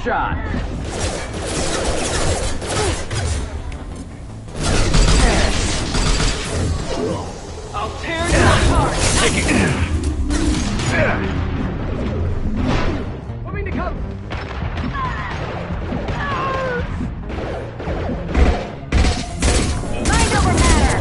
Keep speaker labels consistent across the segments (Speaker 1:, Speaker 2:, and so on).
Speaker 1: shot. I'll tear you apart. Moving to cover.
Speaker 2: Mind over matter.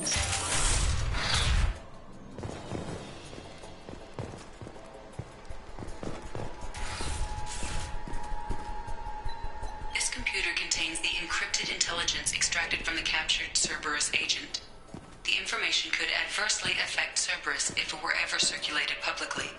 Speaker 2: This computer contains the encrypted intelligence extracted from the captured Cerberus agent. The information could adversely affect Cerberus if it were ever circulated publicly.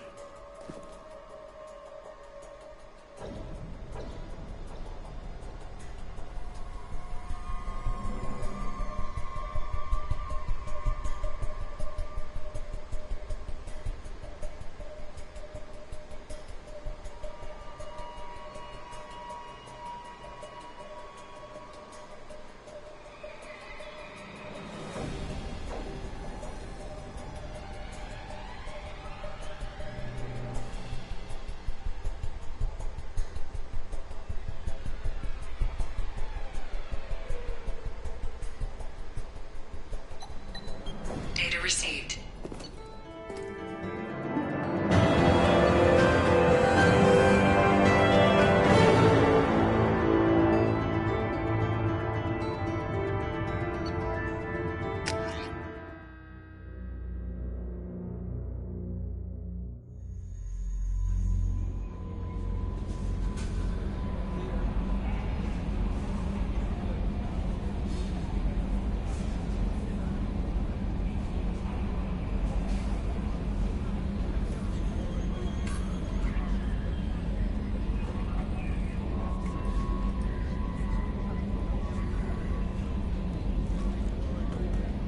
Speaker 2: Data received.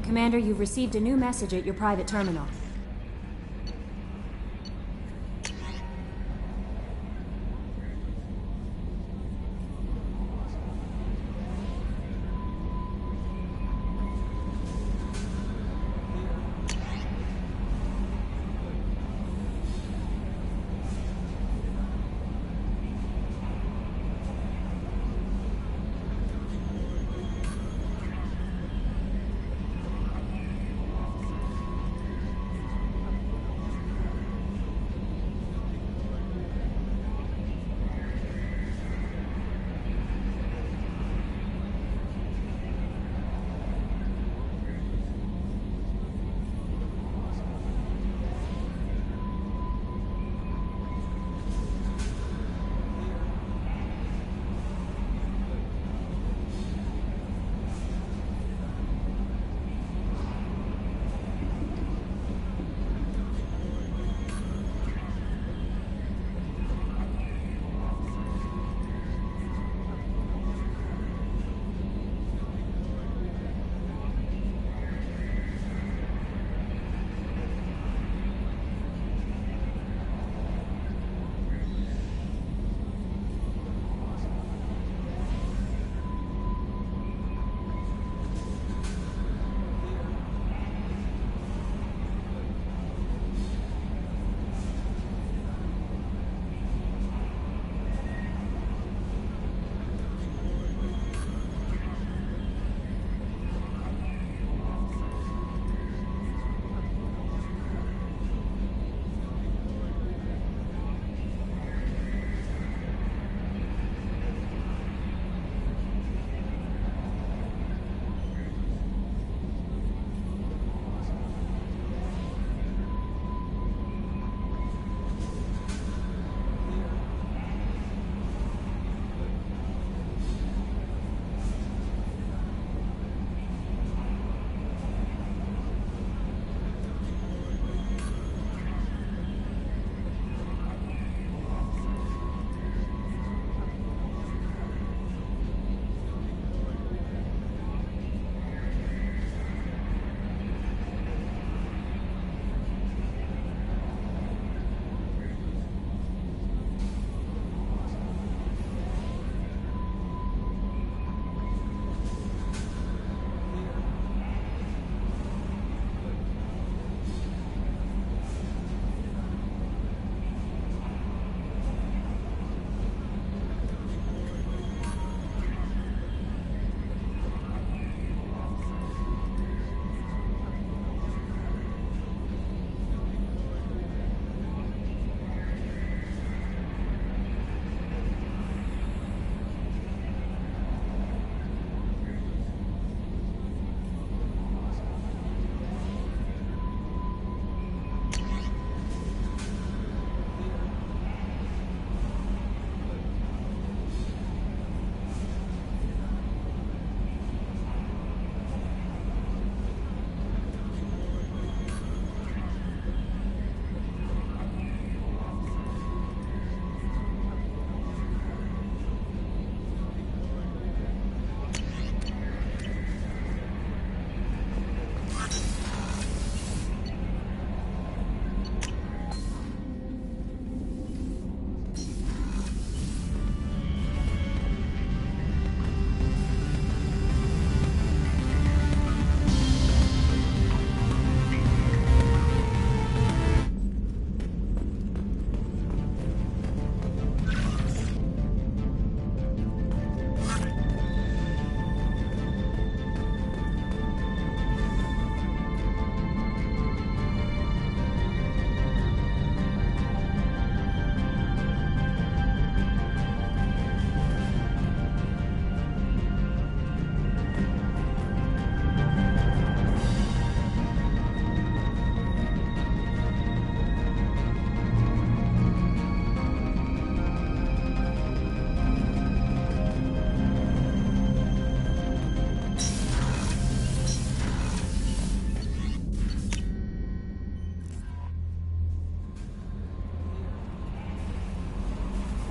Speaker 3: Commander, you've received a new message at your private terminal.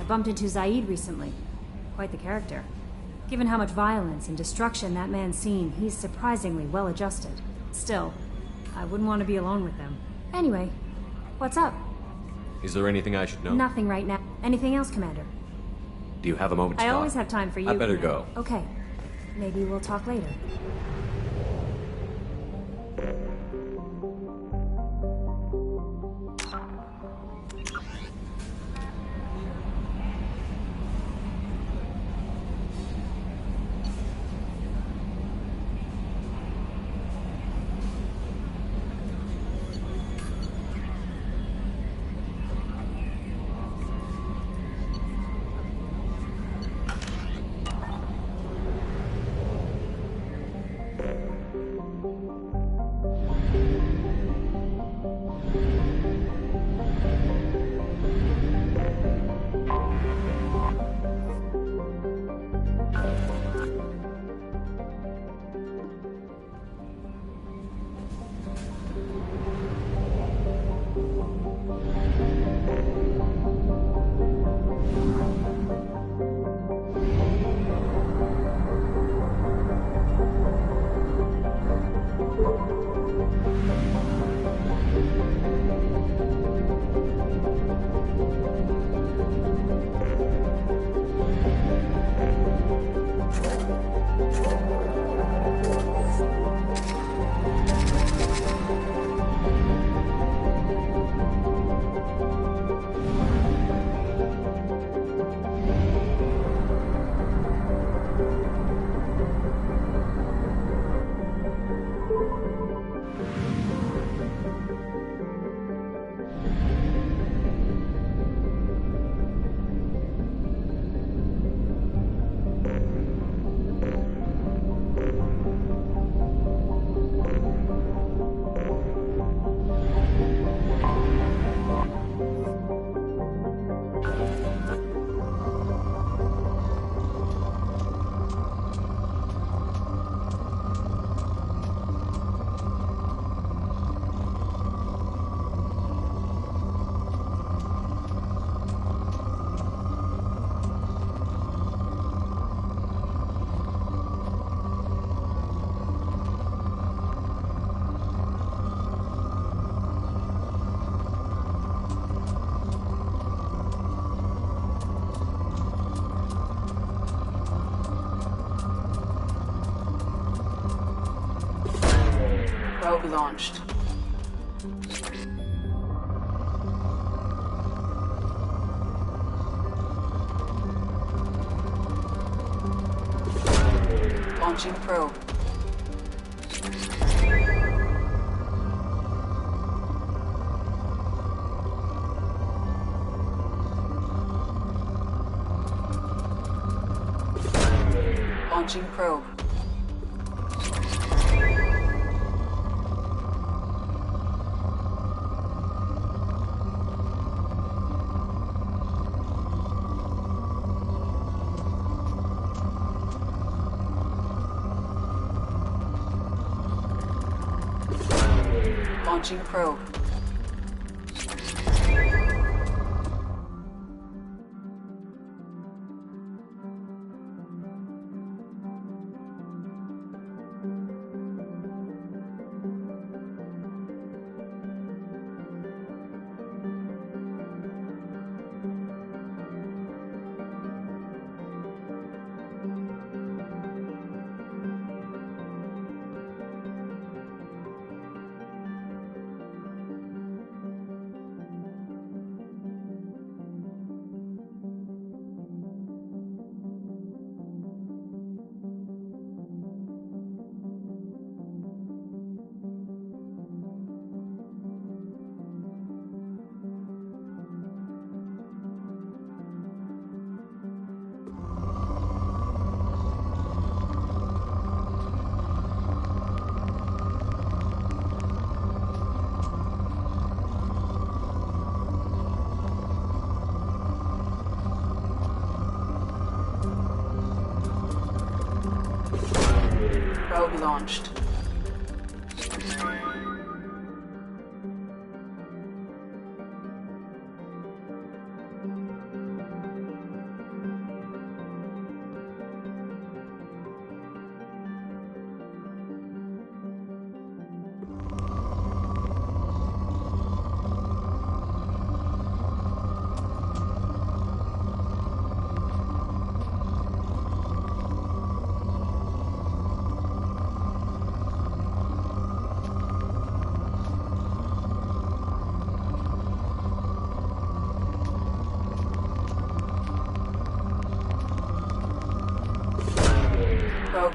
Speaker 3: bumped into Zaid recently. Quite the character. Given how much violence and destruction that man's seen, he's surprisingly well adjusted. Still, I wouldn't want to be alone with them. Anyway, what's up?
Speaker 4: Is there anything I should know?
Speaker 3: Nothing right now. Anything else, Commander?
Speaker 4: Do you have a moment to
Speaker 3: I
Speaker 4: talk?
Speaker 3: always have time for you,
Speaker 4: I better
Speaker 3: Commander.
Speaker 4: go.
Speaker 3: Okay. Maybe we'll talk later.
Speaker 2: Probe launched. Launching probe. Launching probe. Launching probe. Probe launched.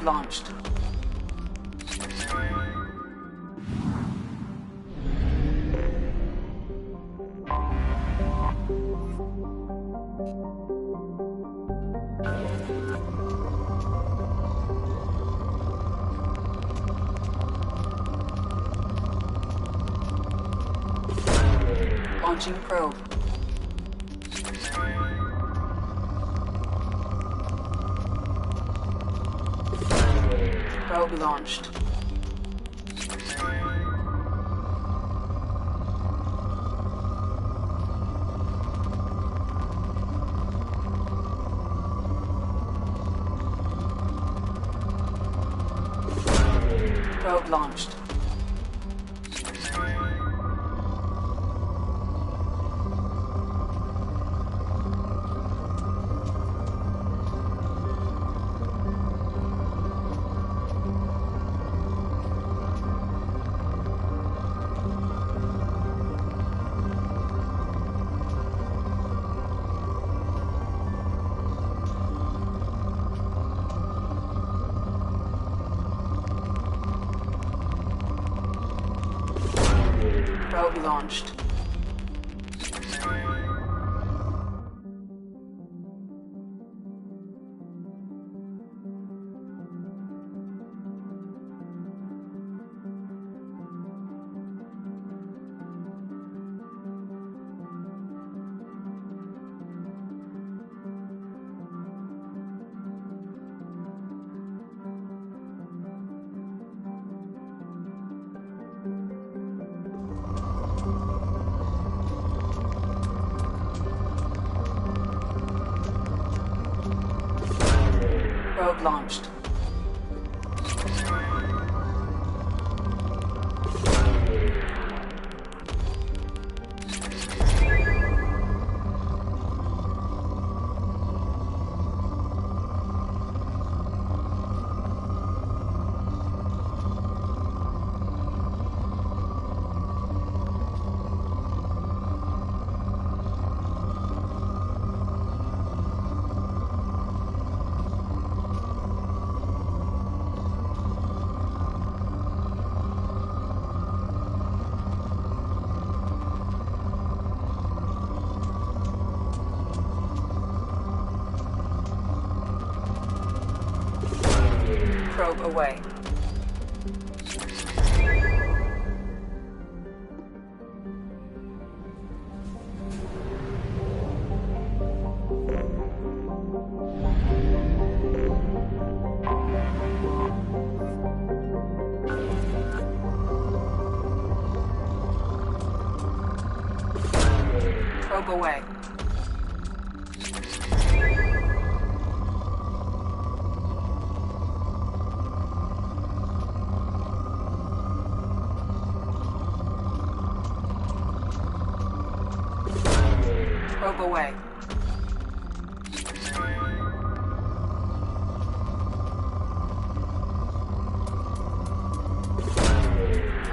Speaker 2: Probe launched. Launching probe. Probe launched. Probe launched. Probe launched. Probe launched. Probe away. Probe away. Probe away.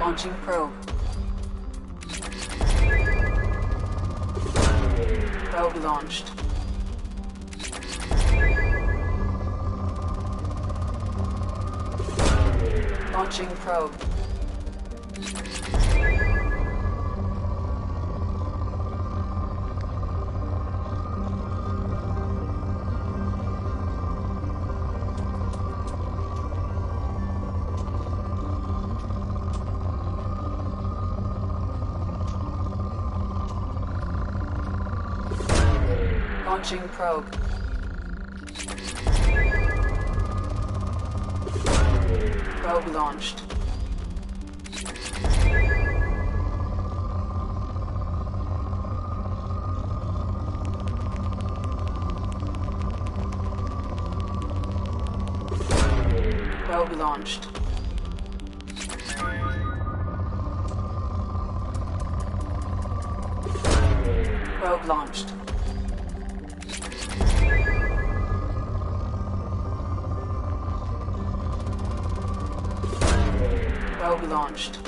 Speaker 2: Launching probe. Probe launched. Launching probe. Launching probe. Probe launched. Probe launched. Probe launched. Probe launched.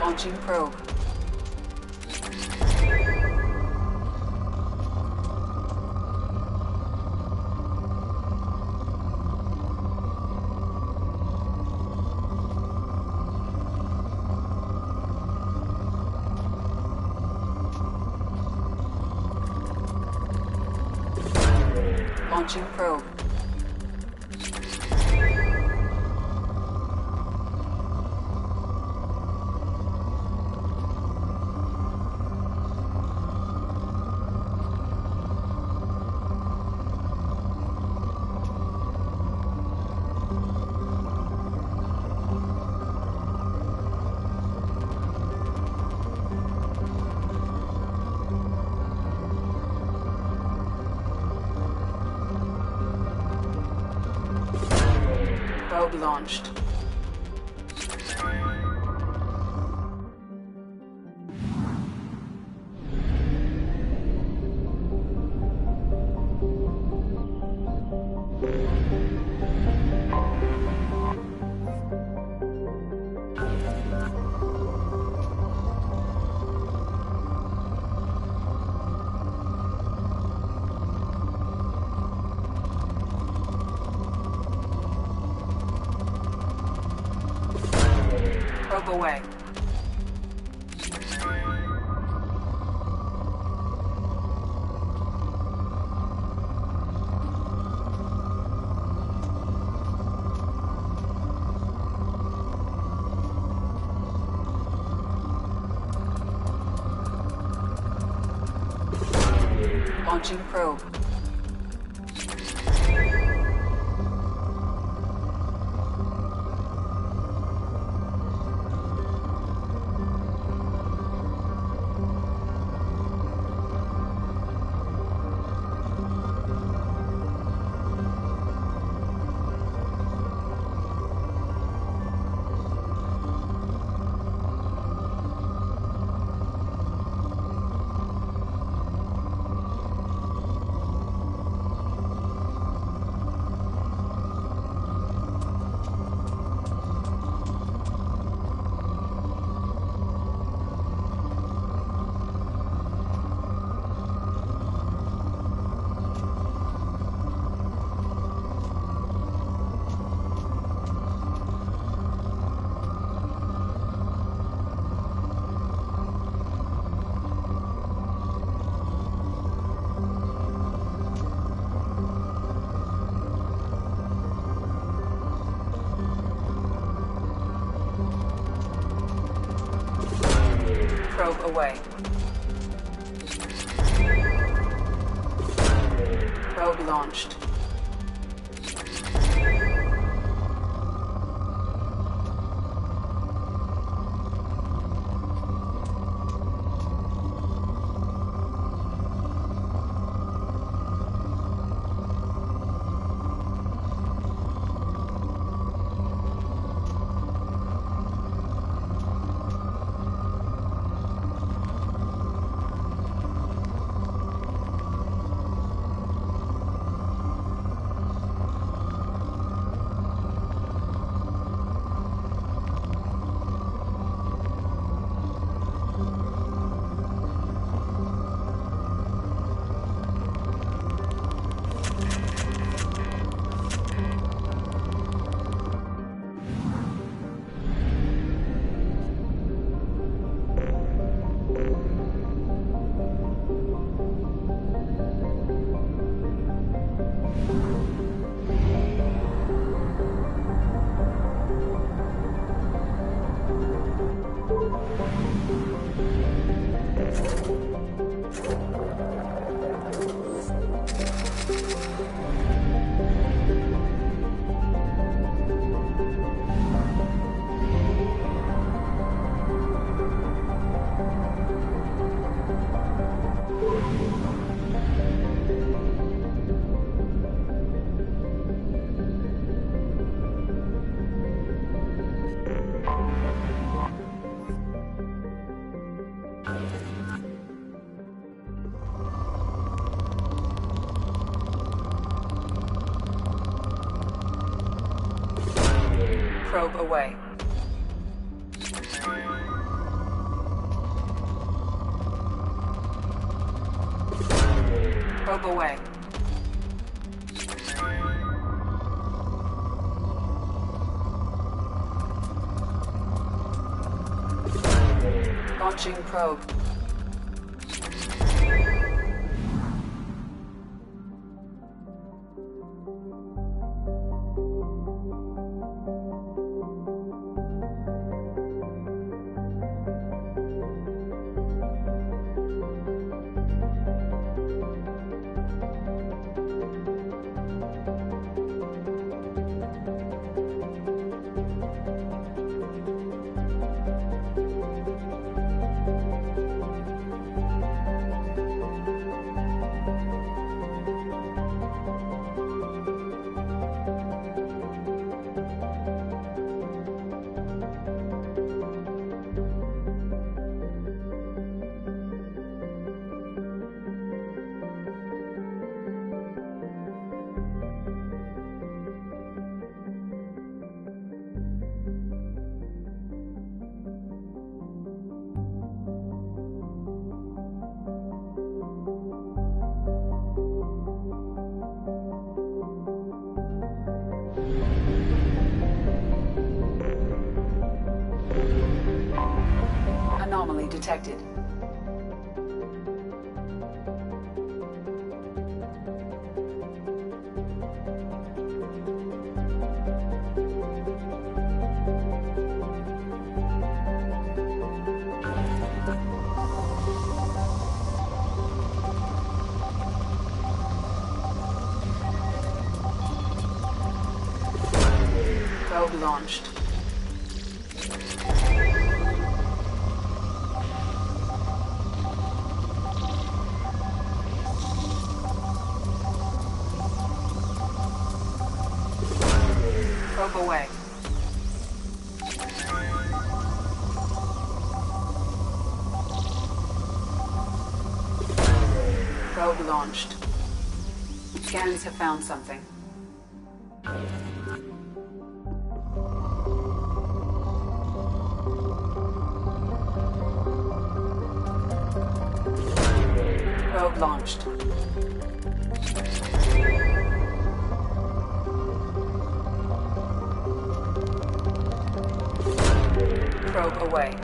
Speaker 2: Launching probe. Launching probe. Probe launched. Probe away. Launching probe. Probe away. Probe launched. Probe away. Probe away. Launching probe.
Speaker 5: Anomaly detected. Probe launched. Probe away. Probe launched. Scans have found something. Probe launched. Probe away.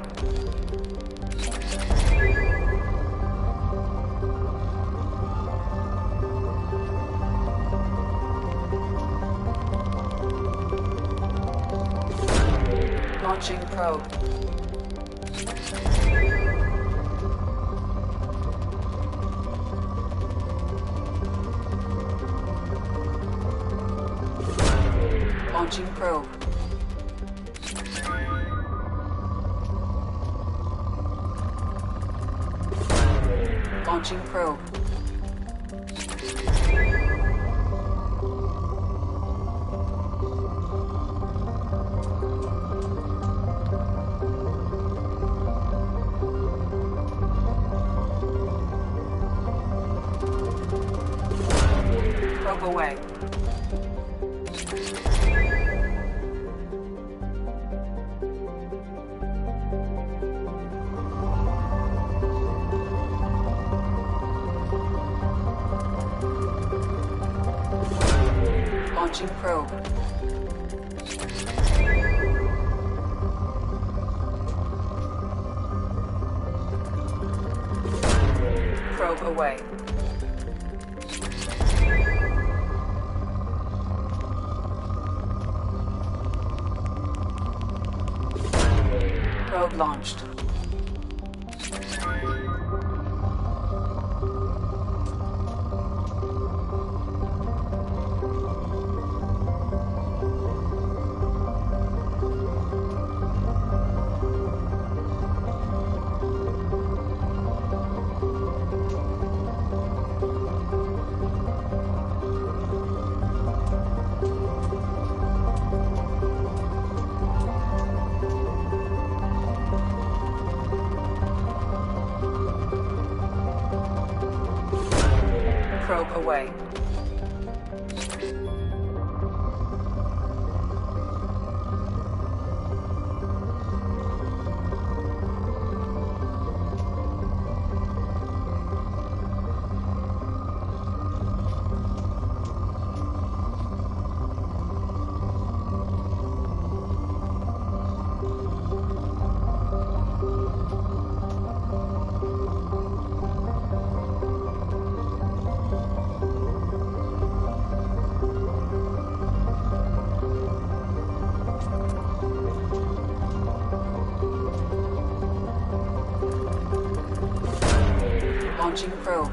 Speaker 5: Launching probe. Launching probe. Launching probe. Probe away. Launching probe. Probe away. Probe launched. Probe away. Launching probe.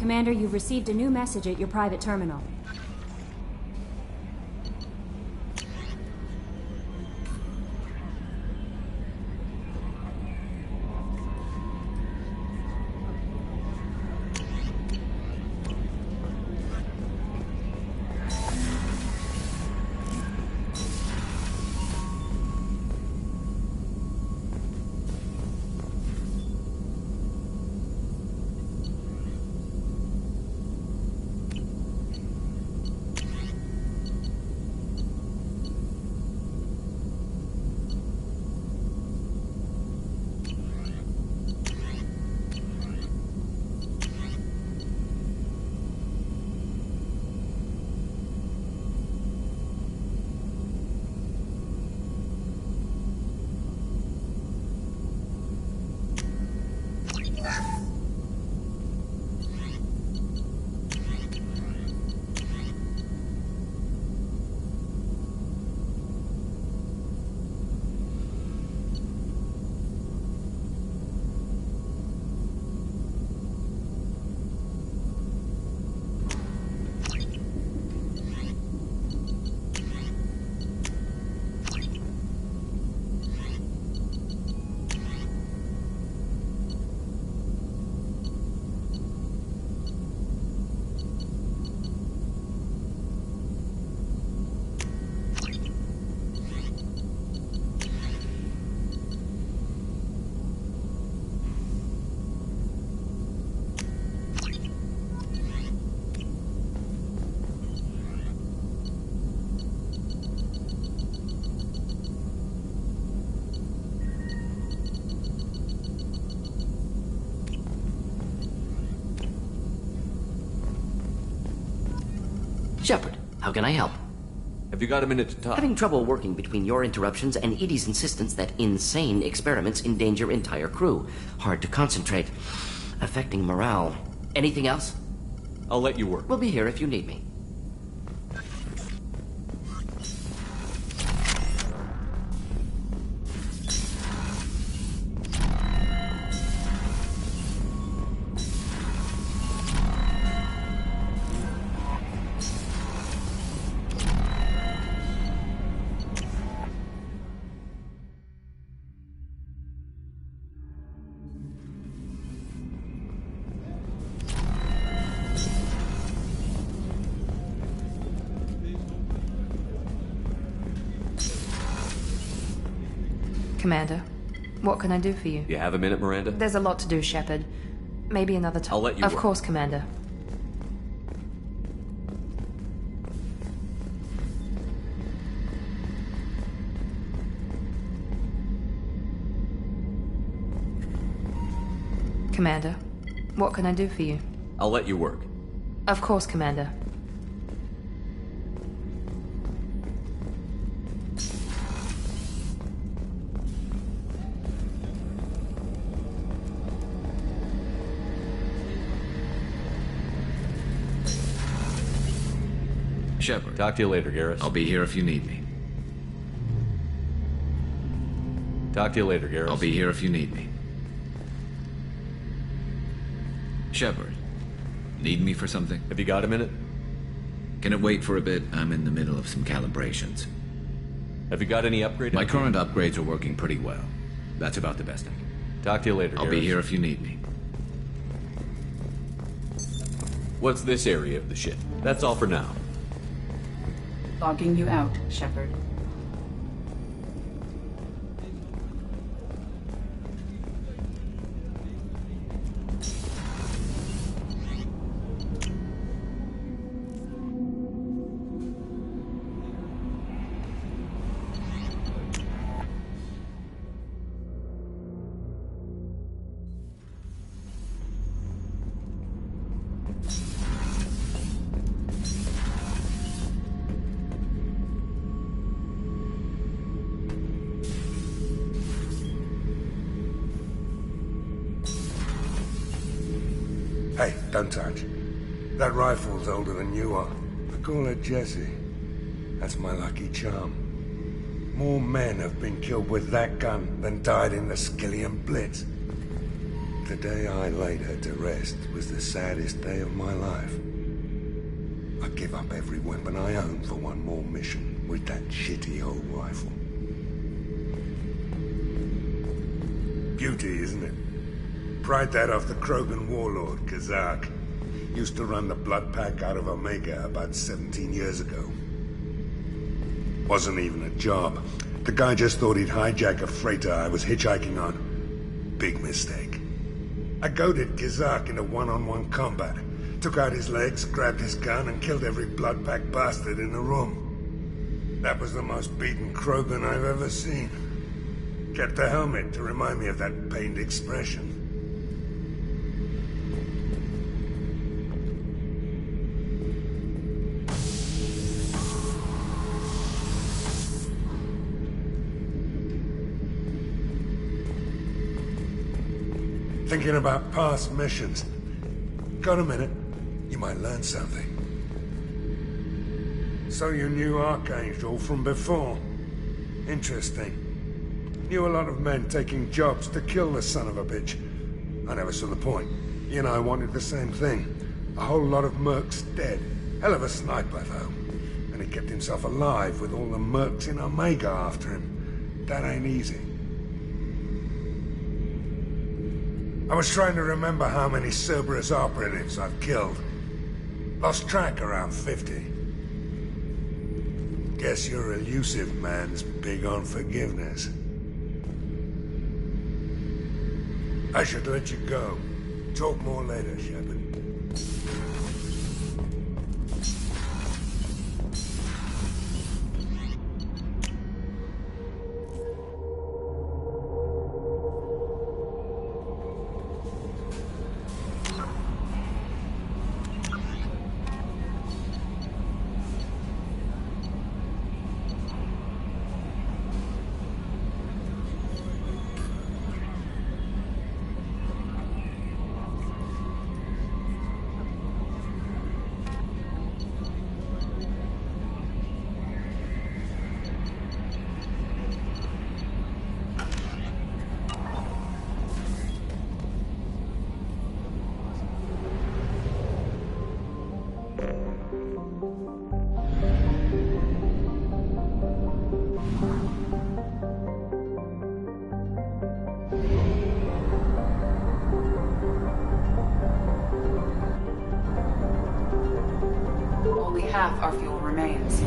Speaker 3: Commander, you've received a new message at your private terminal.
Speaker 6: Shepard, how can I help?
Speaker 4: Have you got a minute to talk?
Speaker 6: Having trouble working between your interruptions and Edie's insistence that insane experiments endanger entire crew. Hard to concentrate. Affecting morale. Anything else?
Speaker 4: I'll let you work.
Speaker 6: We'll be here if you need me.
Speaker 7: Commander, what can I do for you?
Speaker 4: You have a minute, Miranda?
Speaker 7: There's a lot to do, Shepard. Maybe another time.
Speaker 4: I'll let you
Speaker 7: Of
Speaker 4: work.
Speaker 7: course, Commander. Commander, what can I do for you?
Speaker 4: I'll let you work.
Speaker 7: Of course, Commander.
Speaker 8: Shepard.
Speaker 4: Talk to you later, Garrus.
Speaker 8: I'll be here if you need me.
Speaker 4: Talk to you later, Garrus.
Speaker 8: I'll be here if you need me. Shepard. Need me for something?
Speaker 4: Have you got a minute?
Speaker 8: Can it wait for a bit? I'm in the middle of some calibrations.
Speaker 4: Have you got any upgrade?
Speaker 8: My current upgrades are working pretty well. That's about the best I can.
Speaker 4: Talk to you later,
Speaker 8: I'll
Speaker 4: Garrus.
Speaker 8: be here if you need me.
Speaker 4: What's this area of the ship? That's all for now.
Speaker 5: Logging you out, Shepard.
Speaker 9: Hey, don't touch. That rifle's older than you are. I call her Jessie. That's my lucky charm. More men have been killed with that gun than died in the Skillian Blitz. The day I laid her to rest was the saddest day of my life. I give up every weapon I own for one more mission with that shitty old rifle. Beauty, isn't it? Pried that off the Krogan warlord, Kazak. Used to run the Blood Pack out of Omega about 17 years ago. Wasn't even a job. The guy just thought he'd hijack a freighter I was hitchhiking on. Big mistake. I goaded Kazak into one-on-one combat. Took out his legs, grabbed his gun, and killed every Blood Pack bastard in the room. That was the most beaten Krogan I've ever seen. Kept the helmet to remind me of that pained expression. Thinking about past missions. Got a minute? You might learn something. So you knew Archangel from before? Interesting. Knew a lot of men taking jobs to kill the son of a bitch. I never saw the point. He and I wanted the same thing. A whole lot of mercs dead. Hell of a sniper, though. And he kept himself alive with all the mercs in Omega after him. That ain't easy. I was trying to remember how many Cerberus operatives I've killed. Lost track around 50. Guess your elusive man's big on forgiveness. I should let you go. Talk more later, Shepard.
Speaker 5: Only half our fuel remains.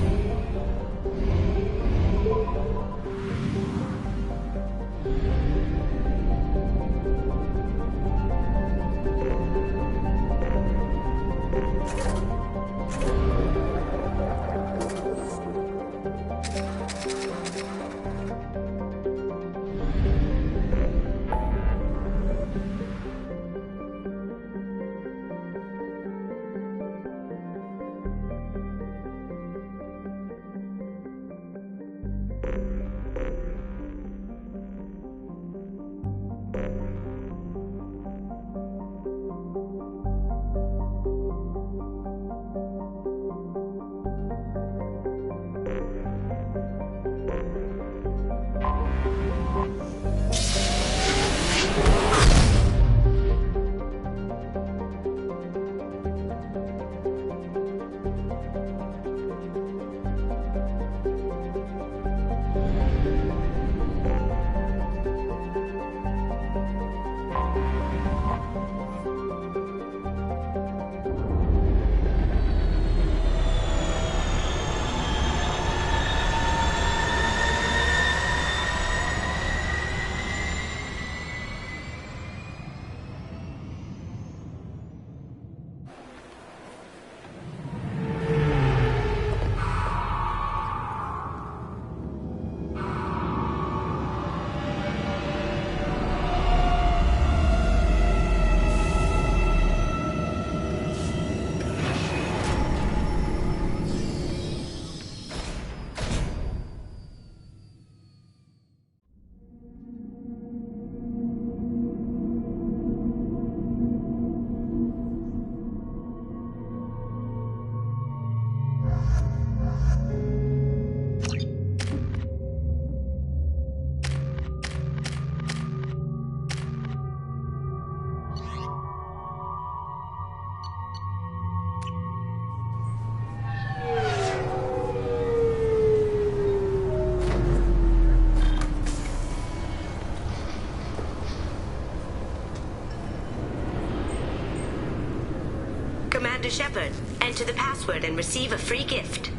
Speaker 10: Commander Shepard. Enter the password and receive a free gift.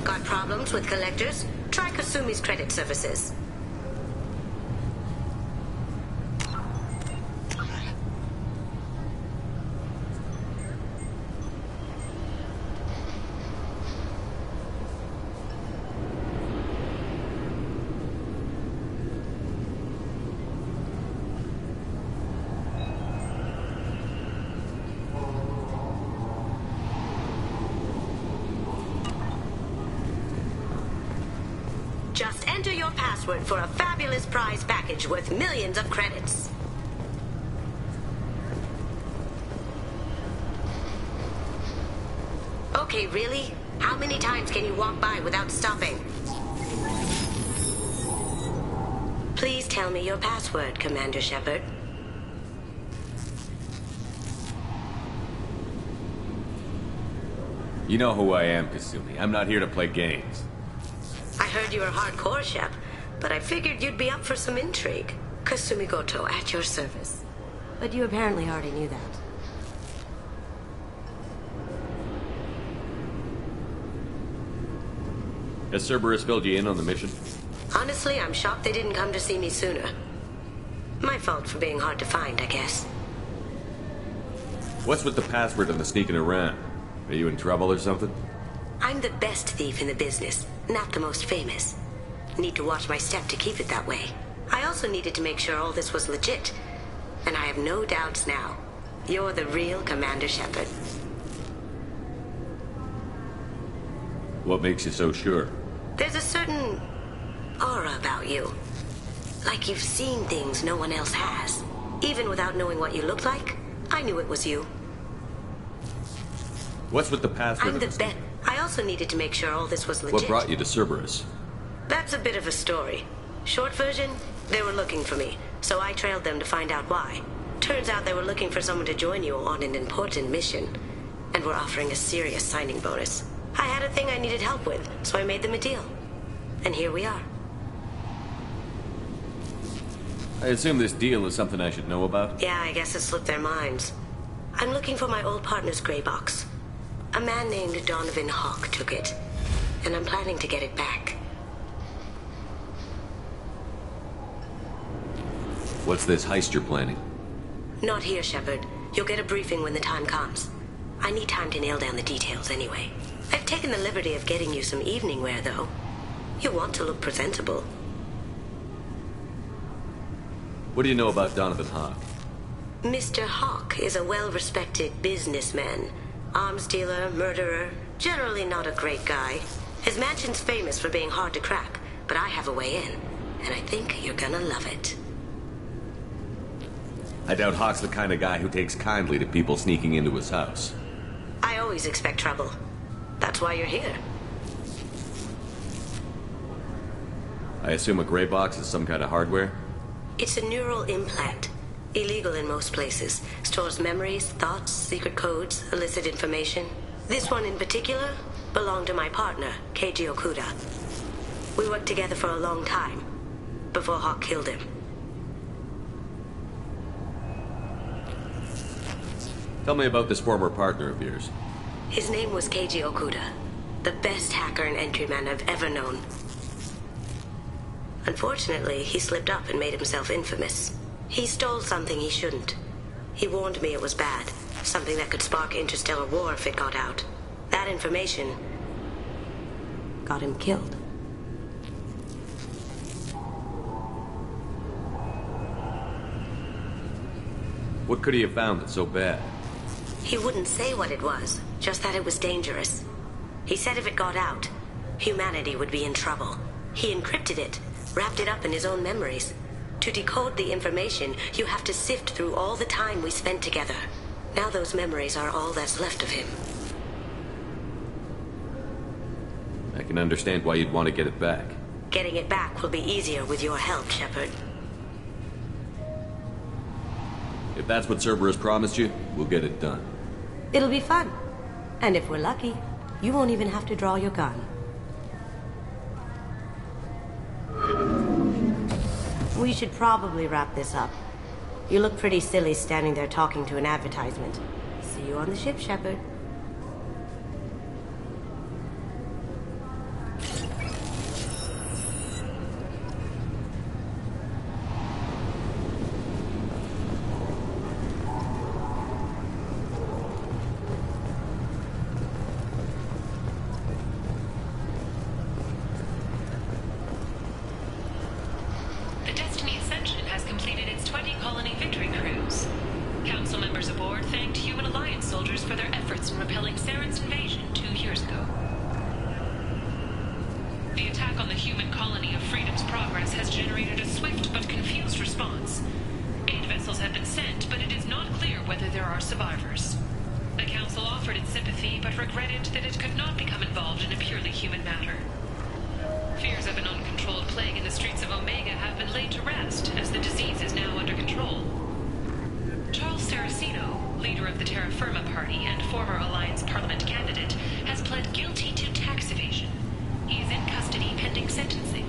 Speaker 10: Got problems with collectors? Try Kasumi's credit services. Just enter your password for a fabulous prize package worth millions of credits. Okay, really? How many times can you walk by without stopping? Please tell me your password, Commander Shepard.
Speaker 4: You know who I am, Kasumi. I'm not here to play games.
Speaker 10: I heard you were hardcore, Shep, but I figured you'd be up for some intrigue. Kasumi Goto, at your service. But you apparently already knew that.
Speaker 4: Has Cerberus filled you in on the mission?
Speaker 10: Honestly, I'm shocked they didn't come to see me sooner. My fault for being hard to find, I guess.
Speaker 4: What's with the password and the sneaking around? Are you in trouble or something?
Speaker 10: I'm the best thief in the business, not the most famous. Need to watch my step to keep it that way. I also needed to make sure all this was legit. And I have no doubts now. You're the real Commander Shepard.
Speaker 4: What makes you so sure?
Speaker 10: There's a certain aura about you. Like you've seen things no one else has. Even without knowing what you looked like, I knew it was you.
Speaker 4: What's with the password?
Speaker 10: I'm the best. I also needed to make sure all this was legit.
Speaker 4: What brought you to Cerberus?
Speaker 10: That's a bit of a story. Short version, they were looking for me, so I trailed them to find out why. Turns out they were looking for someone to join you on an important mission, and were offering a serious signing bonus. I had a thing I needed help with, so I made them a deal. And here we are.
Speaker 4: I assume this deal is something I should know about?
Speaker 10: Yeah, I guess it slipped their minds. I'm looking for my old partner's gray box. A man named Donovan Hawk took it, and I'm planning to get it back.
Speaker 4: What's this heist you're planning?
Speaker 10: Not here, Shepard. You'll get a briefing when the time comes. I need time to nail down the details anyway. I've taken the liberty of getting you some evening wear, though. You want to look presentable.
Speaker 4: What do you know about Donovan Hawk?
Speaker 10: Mr. Hawk is a well-respected businessman. Arms dealer, murderer, generally not a great guy. His mansion's famous for being hard to crack, but I have a way in, and I think you're gonna love it.
Speaker 4: I doubt Hawk's the kind of guy who takes kindly to people sneaking into his house.
Speaker 10: I always expect trouble. That's why you're here.
Speaker 4: I assume a gray box is some kind of hardware?
Speaker 10: It's a neural implant. Illegal in most places. Stores memories, thoughts, secret codes, illicit information. This one in particular belonged to my partner, Keiji Okuda. We worked together for a long time, before Hawk killed him.
Speaker 4: Tell me about this former partner of yours.
Speaker 10: His name was Keiji Okuda, the best hacker and entryman I've ever known. Unfortunately, he slipped up and made himself infamous. He stole something he shouldn't. He warned me it was bad, something that could spark interstellar war if it got out. That information got him killed.
Speaker 4: What could he have found that's so bad?
Speaker 10: He wouldn't say what it was, just that it was dangerous. He said if it got out, humanity would be in trouble. He encrypted it, wrapped it up in his own memories. To decode the information, you have to sift through all the time we spent together. Now those memories are all that's left of him.
Speaker 4: I can understand why you'd want to get it back.
Speaker 10: Getting it back will be easier with your help, Shepard.
Speaker 4: If that's what Cerberus promised you, we'll get it done.
Speaker 10: It'll be fun. And if we're lucky, you won't even have to draw your gun. We should probably wrap this up. You look pretty silly standing there talking to an advertisement. See you on the ship, Shepard.
Speaker 2: The Destiny Ascension has completed its 20-colony victory cruise. Council members aboard thanked Human Alliance soldiers for their efforts in repelling Saren's invasion 2 years ago. The attack on the human colony of Freedom's Progress has generated a swift but confused response. Aid vessels have been sent, but it is not clear whether there are survivors. The Council offered its sympathy, but regretted that it could not become involved in a purely human matter. Fears of an uncontrolled plague in the streets of Omega have been laid to rest, as the disease is now under control. Charles Saraceno, leader of the Terra Firma Party and former Alliance Parliament candidate, has pled guilty to tax evasion. He is in custody pending sentencing.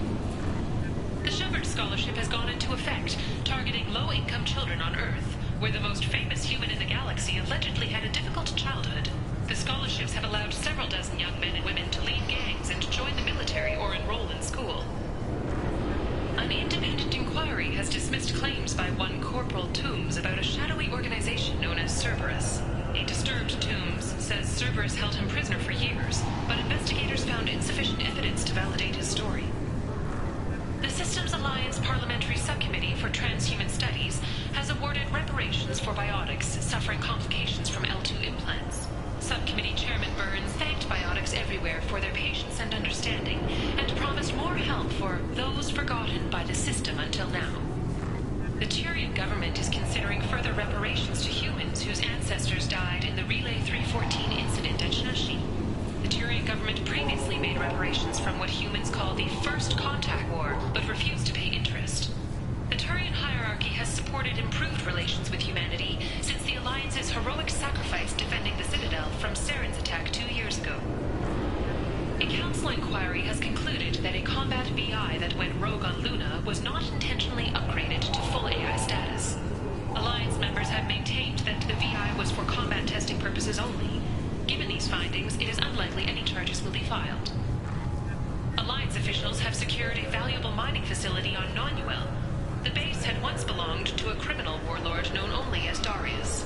Speaker 2: The Shepard Scholarship has gone into effect, targeting low-income children on Earth, where the most famous human in the galaxy allegedly had a difficult childhood. The scholarships have allowed several dozen young men and women to lead gangs and join the military or enroll in school. An independent inquiry has dismissed claims by one Corporal Toombs about a shadowy organization known as Cerberus. A disturbed Toombs says Cerberus held him prisoner for years, but investigators found insufficient evidence to validate his story. The Systems Alliance Parliamentary Subcommittee for Transhuman Studies has awarded reparations for biotics suffering complications from L2 implants. Subcommittee Chairman Burns thanked biotics everywhere for their patience and understanding, and promised more help for those forgotten by the system until now. The Turian government is considering further reparations to humans whose ancestors died in the Relay 314 incident at Shanashi. The Turian government previously made reparations from what humans call the First Contact War, but refused to pay interest. The Turian hierarchy has supported improved relations with humanity since the Alliance's heroic sacrifice defending the Citadel from Saren's attack 2 years ago. A council inquiry has concluded that a combat VI that went rogue on Luna was not intentionally upgraded to full AI status. Alliance members have maintained that the VI was for combat testing purposes only. Given these findings, it is unlikely any charges will be filed. Alliance officials have secured a valuable mining facility on Nonuel. The base had once belonged to a criminal warlord known only as Darius.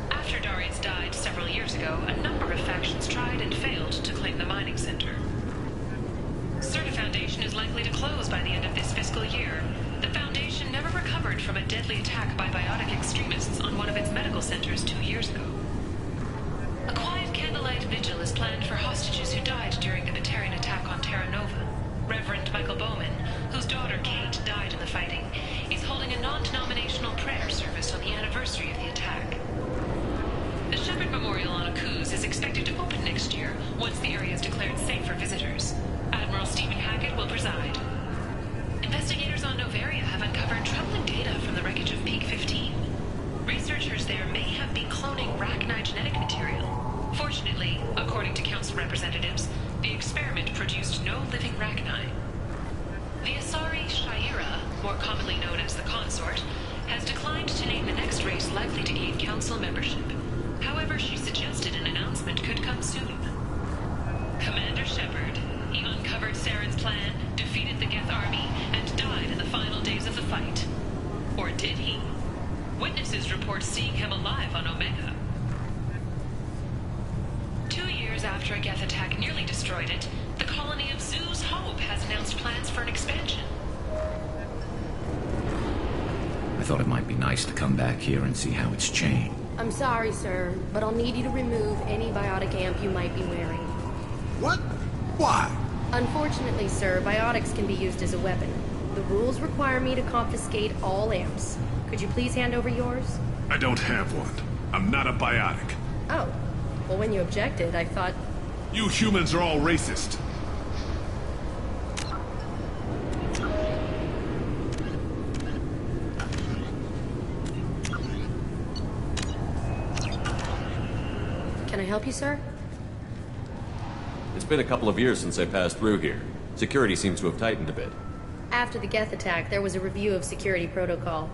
Speaker 2: After Darius died several years ago, a number of factions tried and failed to claim the mining center. Certa Foundation is likely to close by the end of this fiscal year. The Foundation never recovered from a deadly attack by biotic extremists on one of its medical centers 2 years ago. A quiet candlelight vigil is planned for hostages who died during the Batarian attack on Terra Nova. Reverend Michael Bowman, whose daughter Kate died in the fighting, is holding a non-denominational prayer service on the anniversary of the attack. The Shepard Memorial on Akuz is expected to open next year, once the area is declared safe for visitors. Admiral Stephen Hackett will preside. Investigators on Noveria have uncovered troubling data from the wreckage of Peak 15. Researchers there may have been cloning Rachni genetic material. Fortunately, according to Council representatives, the experiment produced no living Rachni. The Asari Shaira, more commonly known as the Consort, has declined to name the next race likely to gain Council membership. However, she suggested an announcement could come soon. Commander Shepard, he uncovered Saren's plan, defeated the Geth army, and died in the final days of the fight. Or did he? Witnesses report seeing him alive on Omega. 2 years after a Geth attack nearly destroyed it, the colony of Zoo's Hope has announced plans for an expansion.
Speaker 8: I thought it might be nice to come back here and see how it's changed.
Speaker 11: I'm sorry, sir, but I'll need you to remove any biotic amp you might be wearing.
Speaker 9: What? Why?
Speaker 11: Unfortunately, sir, biotics can be used as a weapon. The rules require me to confiscate all amps. Could you please hand over yours?
Speaker 9: I don't have one. I'm not a biotic.
Speaker 11: Oh. Well, when you objected, I thought...
Speaker 9: You humans are all racist.
Speaker 11: Can I help you, sir?
Speaker 4: It's been a couple of years since I passed through here. Security seems to have tightened a bit.
Speaker 11: After the Geth attack, there was a review of security protocol.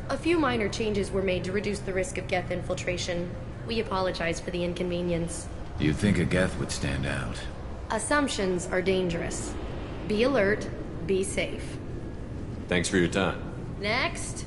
Speaker 11: A few minor changes were made to reduce the risk of Geth infiltration. We apologize for the inconvenience.
Speaker 8: You'd think a Geth would stand out.
Speaker 11: Assumptions are dangerous. Be alert, be safe.
Speaker 4: Thanks for your time.
Speaker 11: Next.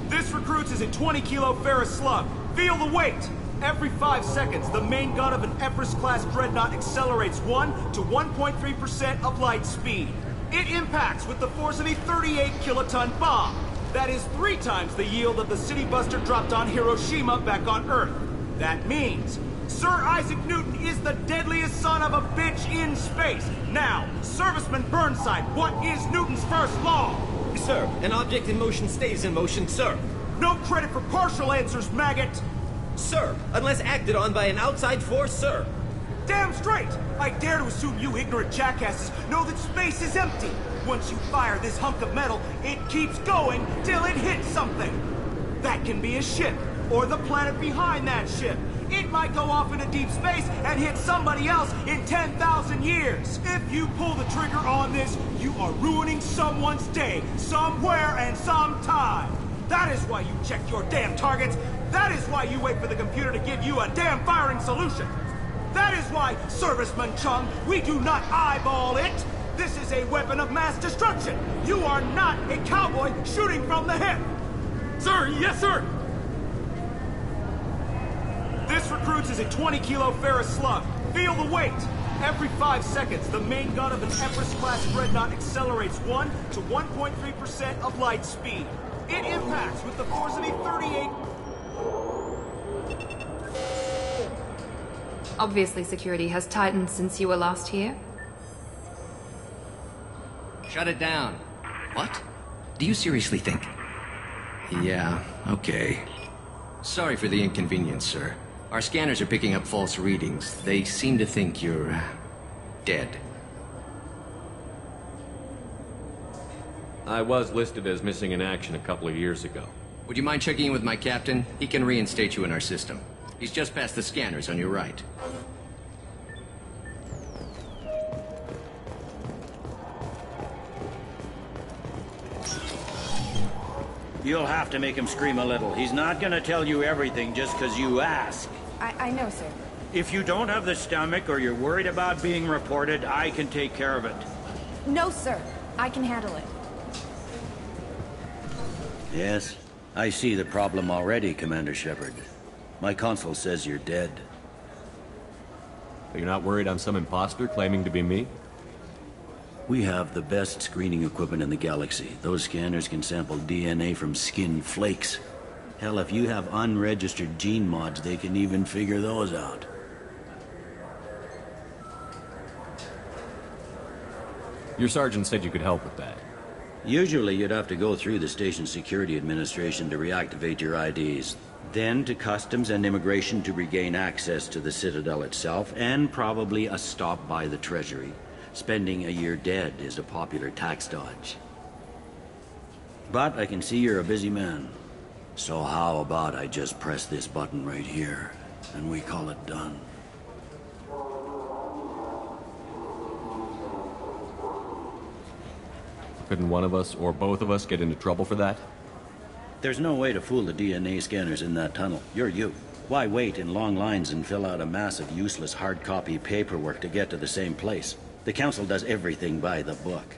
Speaker 12: This recruits is a 20-kilo Ferris slug. Feel the weight! Every 5 seconds, the main gun of an Everest-class dreadnought accelerates 1 to 1.3% of light speed. It impacts with the force of a 38-kiloton bomb. That is 3 times the yield of the City Buster dropped on Hiroshima back on Earth. That means Sir Isaac Newton is the deadliest son of a bitch in space. Now, Serviceman Burnside, what is Newton's first law?
Speaker 13: Sir, an object in motion stays in motion, sir.
Speaker 12: No credit for partial answers, maggot!
Speaker 13: Sir, unless acted on by an outside force, sir.
Speaker 12: Damn straight! I dare to assume you ignorant jackasses know that space is empty. Once you fire this hunk of metal, it keeps going till it hits something. That can be a ship, or the planet behind that ship. It might go off into deep space and hit somebody else in 10,000 years. If you pull the trigger on this, you are ruining someone's day, somewhere and sometime. That is why you check your damn targets. That is why you wait for the computer to give you a damn firing solution. That is why, Serviceman Chung, we do not eyeball it. This is a weapon of mass destruction. You are not a cowboy shooting from the hip.
Speaker 1: Sir, yes, sir!
Speaker 12: This recruits is a 20-kilo Ferris slug. Feel the weight. Every 5 seconds, the main gun of an Everest-class dreadnought accelerates 1 to 1.3% of light speed. It impacts with the force of a 38...
Speaker 7: Obviously, security has tightened since you were last here.
Speaker 14: Shut it down.
Speaker 8: What? Do you seriously think?
Speaker 14: Yeah, okay. Sorry for the inconvenience, sir. Our scanners are picking up false readings. They seem to think you're... dead.
Speaker 4: I was listed as missing in action a couple of years ago.
Speaker 14: Would you mind checking in with my captain? He can reinstate you in our system. He's just past the scanners on your right.
Speaker 15: You'll have to make him scream a little. He's not gonna tell you everything just because you ask.
Speaker 16: I know, sir.
Speaker 15: If you don't have the stomach or you're worried about being reported, I can take care of it.
Speaker 16: No, sir. I can handle it.
Speaker 15: Yes, I see the problem already, Commander Shepard. My console says you're dead.
Speaker 4: You're not worried I'm some imposter claiming to be me?
Speaker 15: We have the best screening equipment in the galaxy. Those scanners can sample DNA from skin flakes. Hell, if you have unregistered gene mods, they can even figure those out.
Speaker 4: Your sergeant said you could help with that.
Speaker 15: Usually you'd have to go through the station security administration to reactivate your IDs. Then to customs and immigration to regain access to the Citadel itself, and probably a stop by the Treasury. Spending a year dead is a popular tax dodge. But I can see you're a busy man. So how about I just press this button right here, and we call it done?
Speaker 4: Couldn't one of us, or both of us, get into trouble for that?
Speaker 15: There's no way to fool the DNA scanners in that tunnel. You're you. Why wait in long lines and fill out a massive useless hard copy paperwork to get to the same place? The Council does everything by the book.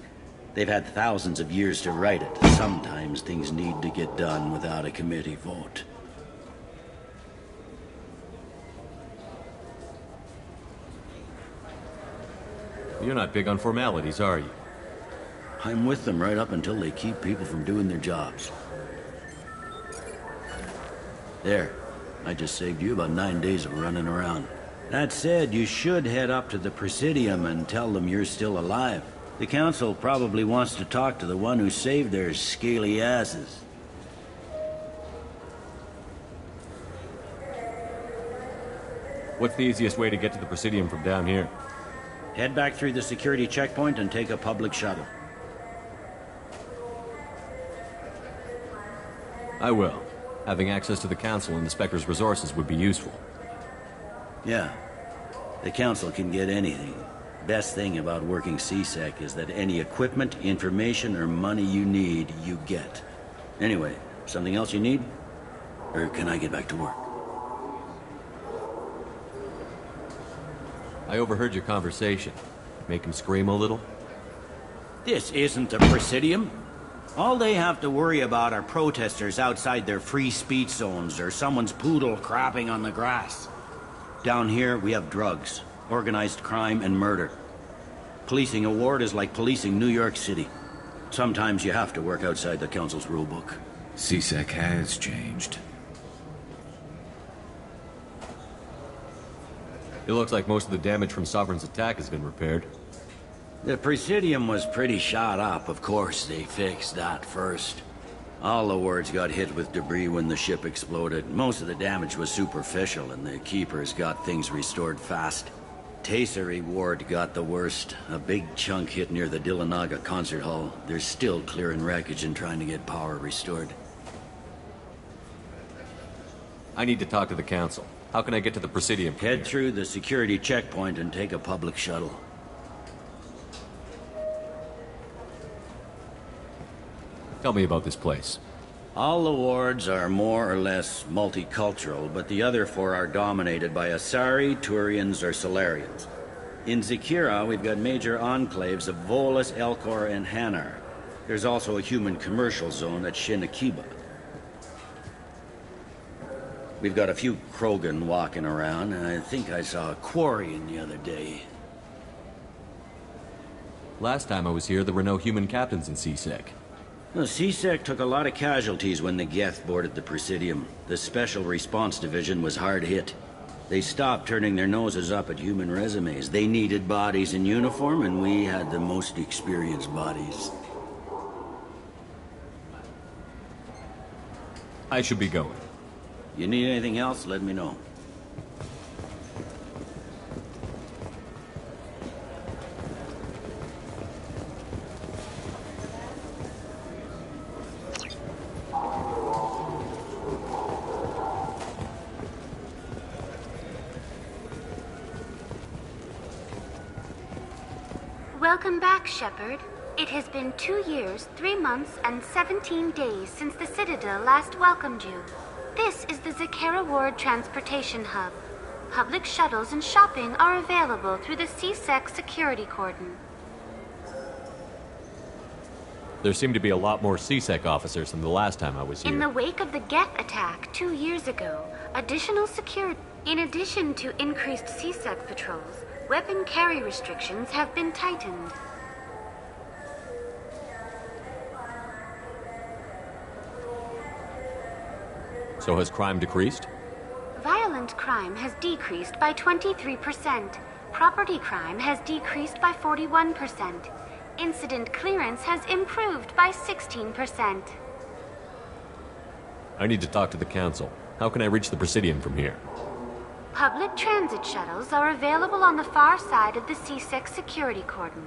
Speaker 15: They've had thousands of years to write it. Sometimes things need to get done without a committee vote.
Speaker 4: You're not big on formalities, are you?
Speaker 15: I'm with them right up until they keep people from doing their jobs. There. I just saved you about 9 days of running around. That said, you should head up to the Presidium and tell them you're still alive. The Council probably wants to talk to the one who saved their scaly asses.
Speaker 4: What's the easiest way to get to the Presidium from down here?
Speaker 15: Head back through the security checkpoint and take a public shuttle.
Speaker 4: I will. Having access to the Council and the Spectre's resources would be useful.
Speaker 15: Yeah. The Council can get anything. Best thing about working C-Sec is that any equipment, information, or money you need, you get. Anyway, something else you need? Or can I get back to work?
Speaker 4: I overheard your conversation. Make him scream a little?
Speaker 15: This isn't the Presidium. All they have to worry about are protesters outside their free speech zones or someone's poodle crapping on the grass. Down here, we have drugs, organized crime, and murder. Policing a ward is like policing New York City. Sometimes you have to work outside the Council's rulebook.
Speaker 8: C-Sec has changed.
Speaker 4: It looks like most of the damage from Sovereign's attack has been repaired.
Speaker 15: The Presidium was pretty shot up. Of course, they fixed that first. All the wards got hit with debris when the ship exploded. Most of the damage was superficial, and the Keepers got things restored fast. Tasery Ward got the worst. A big chunk hit near the Dillanaga concert hall. They're still clearing wreckage and trying to get power restored.
Speaker 4: I need to talk to the Council. How can I get to the Presidium?
Speaker 15: Head through the security checkpoint and take a public shuttle.
Speaker 4: Tell me about this place.
Speaker 15: All the wards are more or less multicultural, but the other four are dominated by Asari, Turians, or Solarians. In Zakira, we've got major enclaves of Volus, Elcor, and Hanar. There's also a human commercial zone at Shinakiba. We've got a few Krogan walking around, and I think I saw a Quarian the other day.
Speaker 4: Last time I was here, there were no human captains in C-Sec.
Speaker 15: Well, C-Sec took a lot of casualties when the Geth boarded the Presidium. The Special Response Division was hard hit. They stopped turning their noses up at human resumes. They needed bodies in uniform, and we had the most experienced bodies.
Speaker 4: I should be going.
Speaker 15: You need anything else, let me know.
Speaker 17: Welcome back, Shepard. It has been 2 years, 3 months, and 17 days since the Citadel last welcomed you. This is the Zakira Ward Transportation Hub. Public shuttles and shopping are available through the C-Sec security cordon.
Speaker 4: There seem to be a lot more C-Sec officers than the last time I was here.
Speaker 17: In the wake of the Geth attack 2 years ago, additional security... In addition to increased C-Sec patrols, weapon carry restrictions have been tightened.
Speaker 4: So has crime decreased?
Speaker 17: Violent crime has decreased by 23%. Property crime has decreased by 41%. Incident clearance has improved by 16%.
Speaker 4: I need to talk to the Council. How can I reach the Presidium from here?
Speaker 17: Public transit shuttles are available on the far side of the C-Sec security cordon.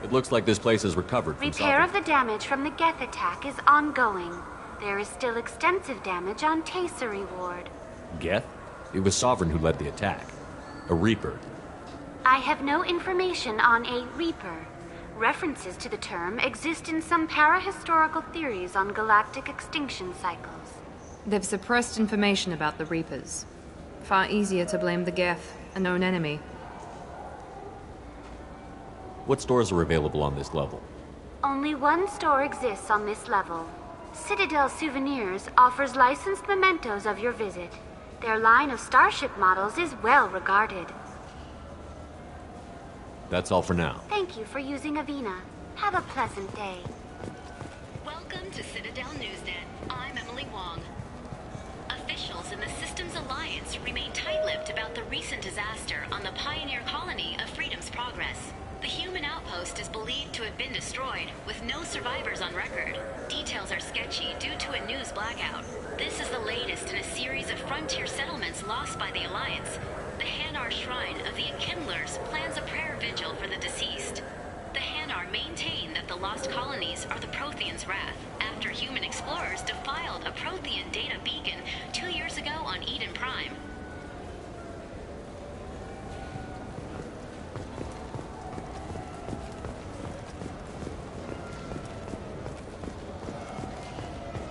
Speaker 4: It looks like this place is recovered from
Speaker 17: Repair of the damage from the Geth attack is ongoing. There is still extensive damage on Tasery Ward.
Speaker 4: Geth? It was Sovereign who led the attack. A Reaper.
Speaker 17: I have no information on a Reaper. References to the term exist in some parahistorical theories on galactic extinction cycles.
Speaker 7: They've suppressed information about the Reapers. Far easier to blame the Geth, a known enemy.
Speaker 4: What stores are available on this level?
Speaker 17: Only one store exists on this level. Citadel Souvenirs offers licensed mementos of your visit. Their line of starship models is well regarded.
Speaker 4: That's all for now.
Speaker 17: Thank you for using Avina. Have a pleasant day.
Speaker 18: Welcome to Citadel Newsnet. I'm Emily Wong. Officials in the Systems Alliance remain tight-lipped about the recent disaster on the pioneer colony of Freedom's Progress. The human outpost is believed to have been destroyed, with no survivors on record. Details are sketchy due to a news blackout. This is the latest in a series of frontier settlements lost by the Alliance. The Hanar Shrine of the Enkindlers plans a prayer vigil for the deceased. The Hanar maintain that the lost colonies are the Protheans' wrath after human explorers defiled a Prothean data beacon 2 years ago on Eden Prime.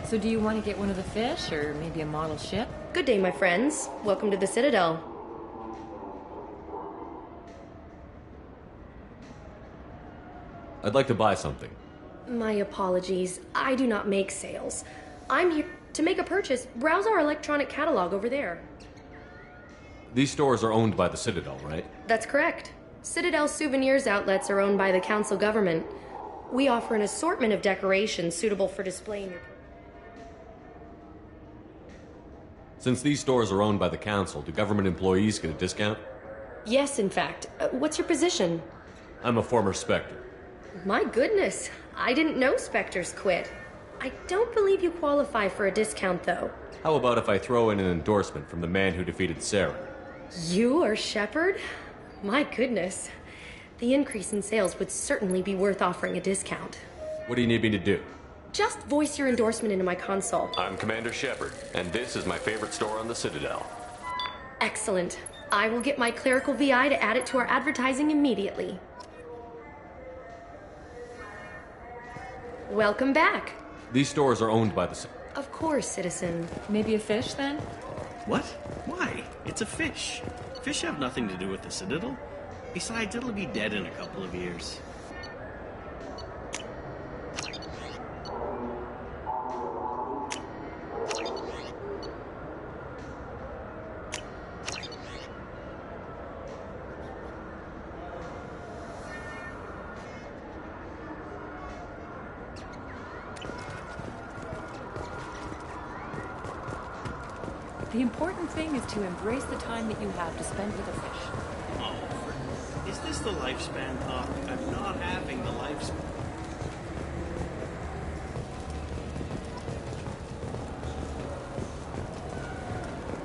Speaker 19: So do you want to get one of the fish, or maybe a model ship?
Speaker 11: Good day, my friends. Welcome to the Citadel.
Speaker 4: I'd like to buy something.
Speaker 11: My apologies. I do not make sales. I'm here to make a purchase. Browse our electronic catalog over there.
Speaker 4: These stores are owned by the Citadel, right?
Speaker 11: That's correct. Citadel Souvenirs outlets are owned by the Council government. We offer an assortment of decorations suitable for displaying your...
Speaker 4: Since these stores are owned by the Council, do government employees get a discount?
Speaker 11: Yes, in fact. What's your position?
Speaker 4: I'm a former Spectre.
Speaker 11: My goodness. I didn't know Spectres quit. I don't believe you qualify for a discount, though.
Speaker 4: How about if I throw in an endorsement from the man who defeated Sarah?
Speaker 11: You are Shepard? My goodness. The increase in sales would certainly be worth offering a discount.
Speaker 4: What do you need me to do?
Speaker 11: Just voice your endorsement into my console.
Speaker 4: I'm Commander Shepard, and this is my favorite store on the Citadel.
Speaker 11: Excellent. I will get my clerical VI to add it to our advertising immediately. Welcome back.
Speaker 4: These stores are owned by the...
Speaker 11: Of course, citizen.
Speaker 19: Maybe a fish, then?
Speaker 20: What? Why? It's a fish. Fish have nothing to do with the Citadel. Besides, it'll be dead in a couple of years.
Speaker 19: The important thing is to embrace the time that you have to spend with a fish.
Speaker 20: Oh, is this the lifespan talk? I'm not having the lifespan.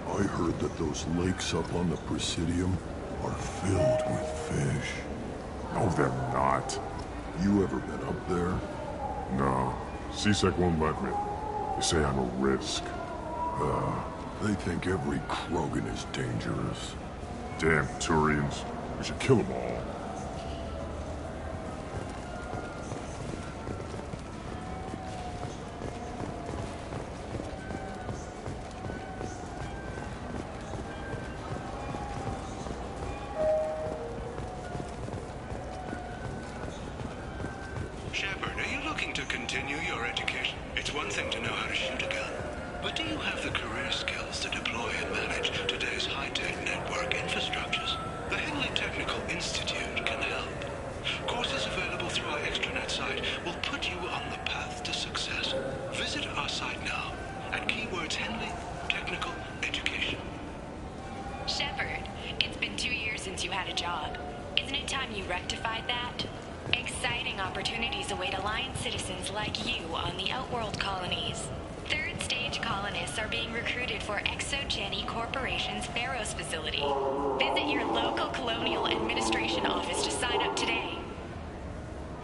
Speaker 21: I heard that those lakes up on the Presidium are filled with fish.
Speaker 22: No, they're not.
Speaker 21: You ever been up there?
Speaker 22: No. CSEC won't let me. They say I'm a risk.
Speaker 21: They think every Krogan is dangerous.
Speaker 22: Damn Turians. We should kill them all.
Speaker 23: Shepard, are you looking to continue your education? It's one thing to know how to shoot a gun, but do you have the career skills to deploy and manage today's high-tech network infrastructures? The Henley Technical Institute can help. Courses available through our extranet site will put you on the path to success. Visit our site now at keywords Henley Technical Education.
Speaker 24: Shepard, it's been 2 years since you had a job. Isn't it time you rectified that? Exciting opportunities await Alliance citizens like you on the Outworld colonies. Third stage colonists are being recruited for ExoGeni Corporation's Pharos facility. Visit your local Colonial Administration office to sign up today.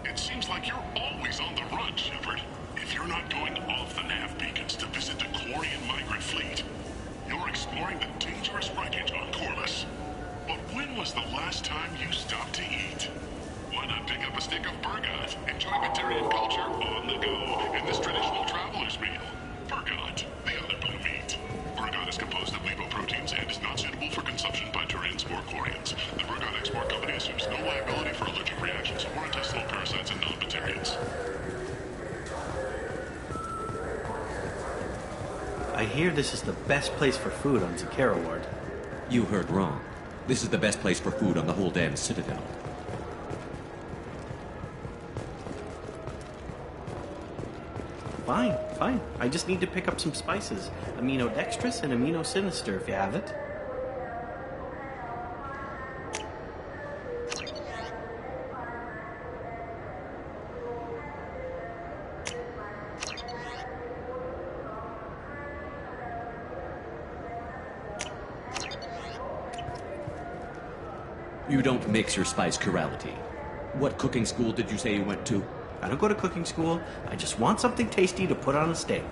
Speaker 22: It seems like you're always on the run, Shepard. If you're not going off the nav beacons to visit the Quarian migrant fleet, you're exploring the dangerous wreckage on Corvus. But when was the last time you stopped to eat? Why not pick up a stick of Burgot? Enjoy Batarian culture on the go in this traditional traveler's meal. Burgot, the other blue meat. Burgot is composed of lipoproteins and is not suitable for consumption by Turians or Quarians. The Burgot Export Company assumes no liability for allergic reactions or intestinal parasites in non-Batarians.
Speaker 20: I hear this is the best place for food on Zakera Ward.
Speaker 4: You heard wrong. This is the best place for food on the whole damn Citadel.
Speaker 20: Fine, fine. I just need to pick up some spices. Amino dextrous and amino sinister if you have it.
Speaker 4: You don't mix your spice chirality. What cooking school did you say you went to?
Speaker 20: I don't go to cooking school. I just want something tasty to put on a steak.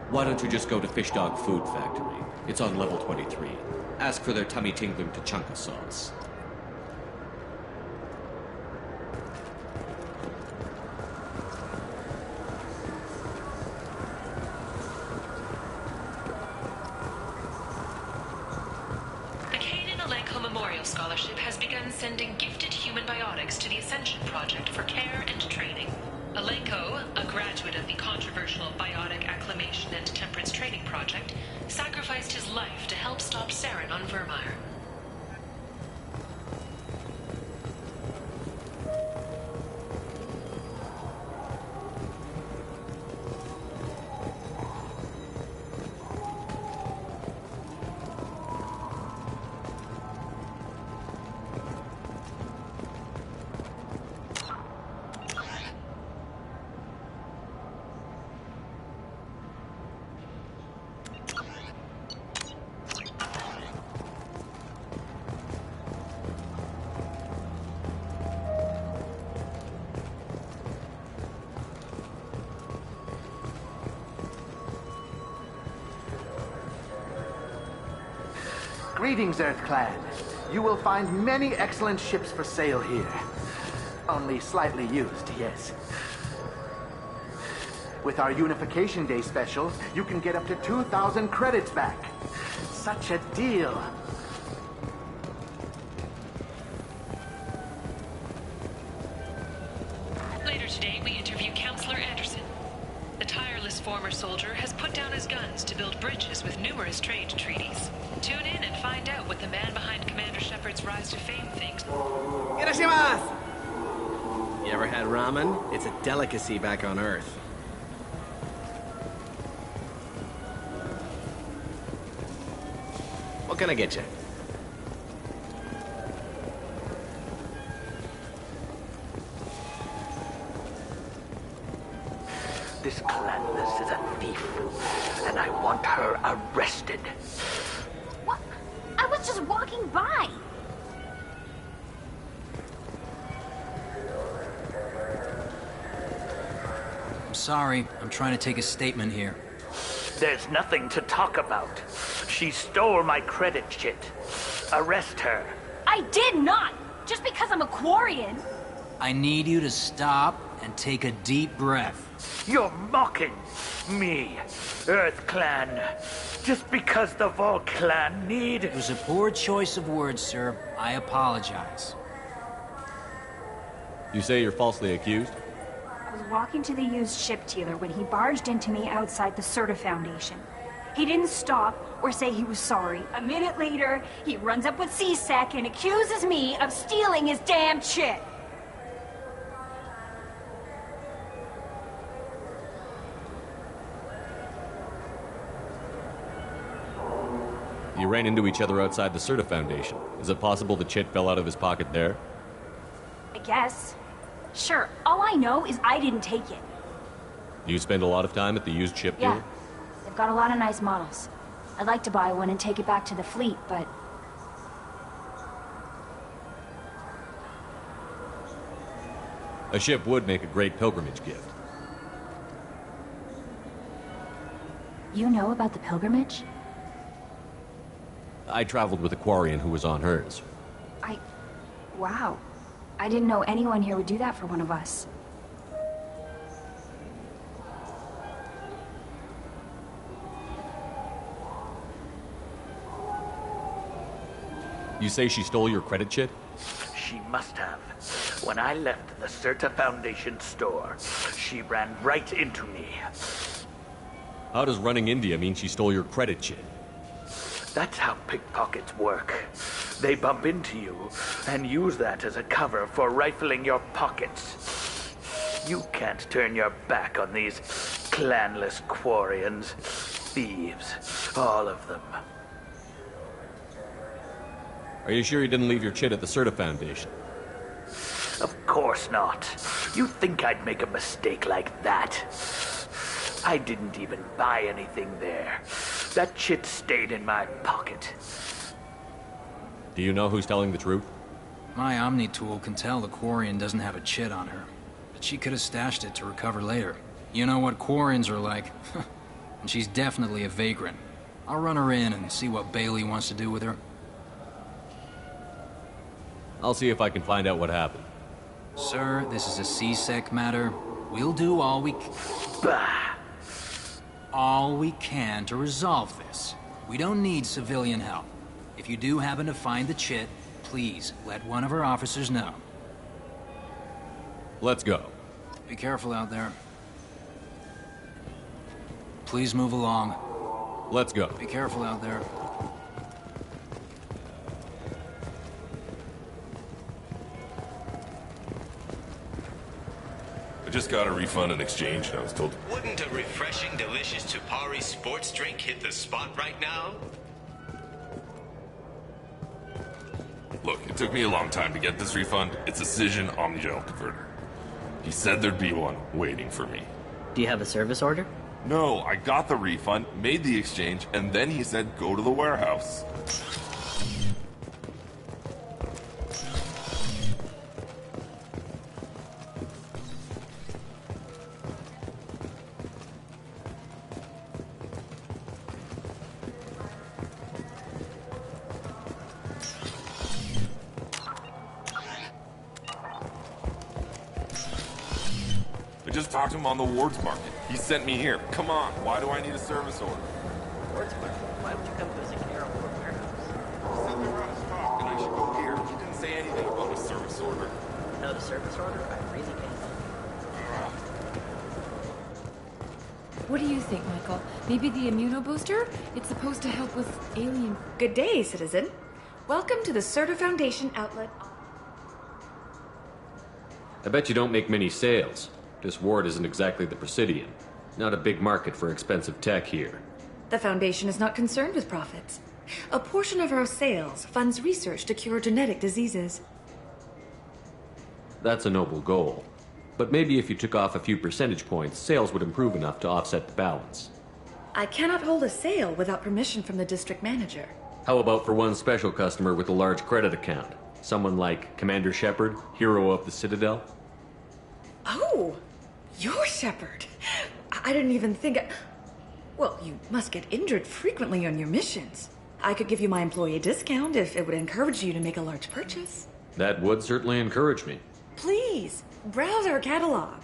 Speaker 4: Why don't you just go to Fish Dog Food Factory? It's on level 23. Ask for their tummy-tingling Tachanka sauce.
Speaker 2: The Kaden Alenko Memorial Scholarship has begun sending gifted human biotics to the Ascension Project for care and training. Alenko, a graduate of the controversial Biotic Acclimation and Temperance Training Project, sacrificed his life to help stop Saren on Vermeer.
Speaker 3: Greetings, Earth Clan. You will find many excellent ships for sale here. Only slightly used, yes. With our Unification Day special, you can get up to 2,000 credits back. Such a deal.
Speaker 2: Later today, we interview Counselor Anderson. The tireless former soldier has put down his guns to build bridges with numerous trade treaties. Tune in and find out what the man behind Commander Shepard's rise to fame thinks.
Speaker 13: Irashimasu! You ever had ramen? It's a delicacy back on Earth. What can I get you?
Speaker 3: This Clanless is a thief, and I want her arrested.
Speaker 17: What? I was just walking by.
Speaker 5: I'm sorry. I'm trying to take a statement here.
Speaker 3: There's nothing to talk about. She stole my credit chit. Arrest her.
Speaker 16: I did not! Just because I'm a Quarian!
Speaker 5: I need you to stop and take a deep breath.
Speaker 3: You're mocking me, Earth Clan. Just because the Vol Clan need...
Speaker 5: It was a poor choice of words, sir. I apologize.
Speaker 4: You say you're falsely accused?
Speaker 16: I was walking to the used ship dealer when he barged into me outside the Serta Foundation. He didn't stop or say he was sorry. A minute later, he runs up with C-Sec and accuses me of stealing his damn chit.
Speaker 4: You ran into each other outside the Serta Foundation. Is it possible the chit fell out of his pocket there?
Speaker 16: I guess. Sure, all I know is I didn't take it.
Speaker 4: Do you spend a lot of time at the used ship dealer?
Speaker 16: Yeah, they've got a lot of nice models. I'd like to buy one and take it back to the fleet, but...
Speaker 4: A ship would make a great pilgrimage gift.
Speaker 16: You know about the pilgrimage?
Speaker 4: I traveled with a Quarian who was on hers.
Speaker 16: Wow. I didn't know anyone here would do that for one of us.
Speaker 4: You say she stole your credit chit?
Speaker 3: She must have. When I left the Serta Foundation store, she ran right into me.
Speaker 4: How does running India mean she stole your credit chit?
Speaker 3: That's how pickpockets work. They bump into you and use that as a cover for rifling your pockets. You can't turn your back on these clanless Quarians. Thieves. All of them.
Speaker 4: Are you sure you didn't leave your chit at the Serta Foundation?
Speaker 3: Of course not. You think I'd make a mistake like that? I didn't even buy anything there. That chit stayed in my pocket.
Speaker 4: Do you know who's telling the truth?
Speaker 5: My Omni tool can tell the Quarian doesn't have a chit on her. But she could have stashed it to recover later. You know what Quarians are like. And she's definitely a vagrant. I'll run her in and see what Bailey wants to do with her.
Speaker 4: I'll see if I can find out what happened.
Speaker 5: Sir, this is a C-Sec matter. We'll do all we can to resolve this. We don't need civilian help. If you do happen to find the chit, please let one of our officers know.
Speaker 4: Let's go.
Speaker 5: Be careful out there. Please move along.
Speaker 4: Let's go.
Speaker 5: Be careful out there.
Speaker 1: I just got a refund and exchange, and I was told...
Speaker 6: Wouldn't a refreshing, delicious Tupari sports drink hit the spot right now?
Speaker 1: Look, it took me a long time to get this refund. It's a Cision Omnigel converter. He said there'd be one waiting for me.
Speaker 9: Do you have a service order?
Speaker 1: No, I got the refund, made the exchange, and then he said go to the warehouse. I just talked to him on the Wards Market. He sent me here. Come on, why do I need a service order?
Speaker 9: Wards Market? Why would you come to a Zakera Ward warehouse?
Speaker 1: He said they were out of stock and I should go here. He didn't say anything about a service order.
Speaker 9: Without a service order, I really can't help.
Speaker 19: What do you think, Michael? Maybe the immunobooster? It's supposed to help with alien...
Speaker 10: Good day, citizen. Welcome to the Certa Foundation outlet.
Speaker 4: I bet you don't make many sales. This ward isn't exactly the Presidium. Not a big market for expensive tech here.
Speaker 10: The Foundation is not concerned with profits. A portion of our sales funds research to cure genetic diseases.
Speaker 4: That's a noble goal. But maybe if you took off a few percentage points, sales would improve enough to offset the balance.
Speaker 10: I cannot hold a sale without permission from the district manager.
Speaker 4: How about for one special customer with a large credit account? Someone like Commander Shepard, hero of the Citadel?
Speaker 10: Oh, you're Shepard. I didn't even think... Well, you must get injured frequently on your missions. I could give you my employee discount if it would encourage you to make a large purchase.
Speaker 4: That would certainly encourage me.
Speaker 10: Please, browse our catalog.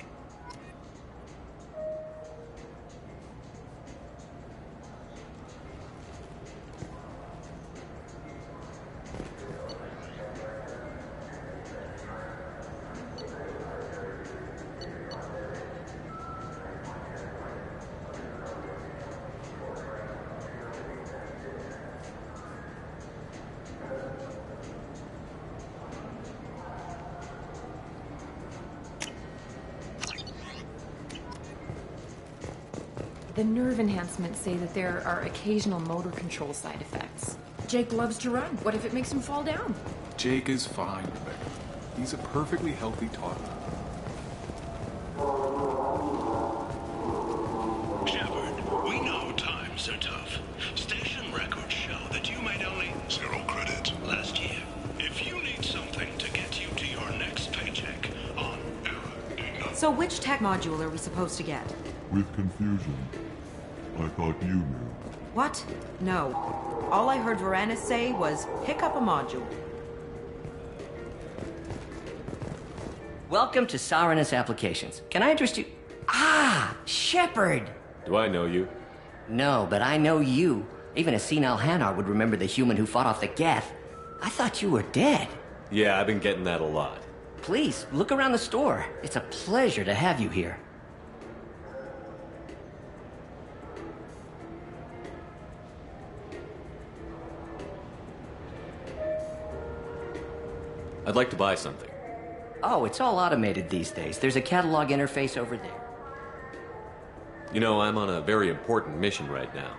Speaker 19: The nerve enhancements say that there are occasional motor control side effects. Jake loves to run. What if it makes him fall down?
Speaker 25: Jake is fine, Rebecca. He's a perfectly healthy toddler.
Speaker 23: Shepard, we know times are tough. Station records show that you made only 0 credit last year. If you need something to get you to your next paycheck on Error.
Speaker 26: So which tech module are we supposed to get?
Speaker 21: With confusion. I thought you knew.
Speaker 26: What? No. All I heard Varanus say was, pick up a module.
Speaker 9: Welcome to Saranus Applications. Can I interest you? Ah, Shepard!
Speaker 4: Do I know you?
Speaker 9: No, but I know you. Even a senile Hanar would remember the human who fought off the Geth. I thought you were dead.
Speaker 4: Yeah, I've been getting that a lot.
Speaker 9: Please, look around the store. It's a pleasure to have you here.
Speaker 4: I'd like to buy something.
Speaker 9: Oh, it's all automated these days. There's a catalog interface over there.
Speaker 4: You know, I'm on a very important mission right now.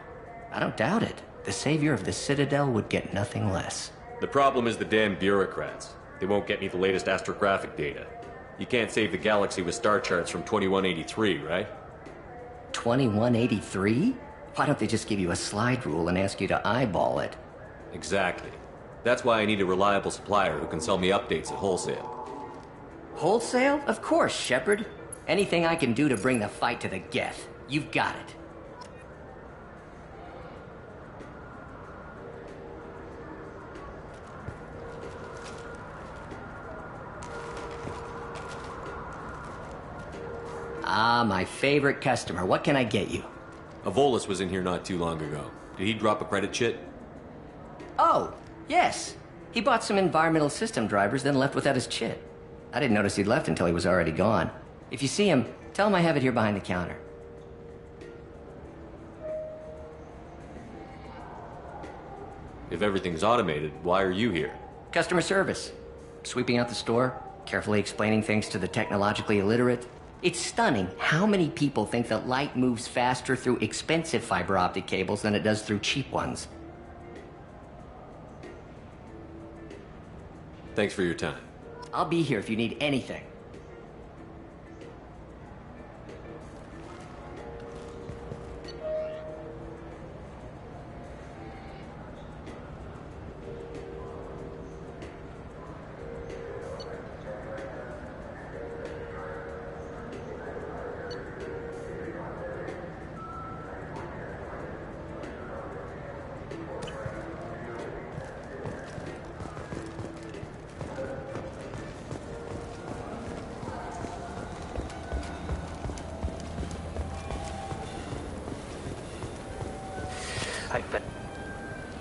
Speaker 9: I don't doubt it. The savior of the Citadel would get nothing less.
Speaker 4: The problem is the damn bureaucrats. They won't get me the latest astrographic data. You can't save the galaxy with star charts from 2183, right?
Speaker 9: 2183? Why don't they just give you a slide rule and ask you to eyeball it?
Speaker 4: Exactly. That's why I need a reliable supplier who can sell me updates at wholesale.
Speaker 9: Wholesale? Of course, Shepard. Anything I can do to bring the fight to the Geth. You've got it. Ah, my favorite customer. What can I get you?
Speaker 4: Avolis was in here not too long ago. Did he drop a credit chit?
Speaker 9: Oh, yes. He bought some environmental system drivers, then left without his chit. I didn't notice he'd left until he was already gone. If you see him, tell him I have it here behind the counter.
Speaker 4: If everything's automated, why are you here?
Speaker 9: Customer service. Sweeping out the store, carefully explaining things to the technologically illiterate. It's stunning how many people think that light moves faster through expensive fiber optic cables than it does through cheap ones.
Speaker 4: Thanks for your time.
Speaker 9: I'll be here if you need anything.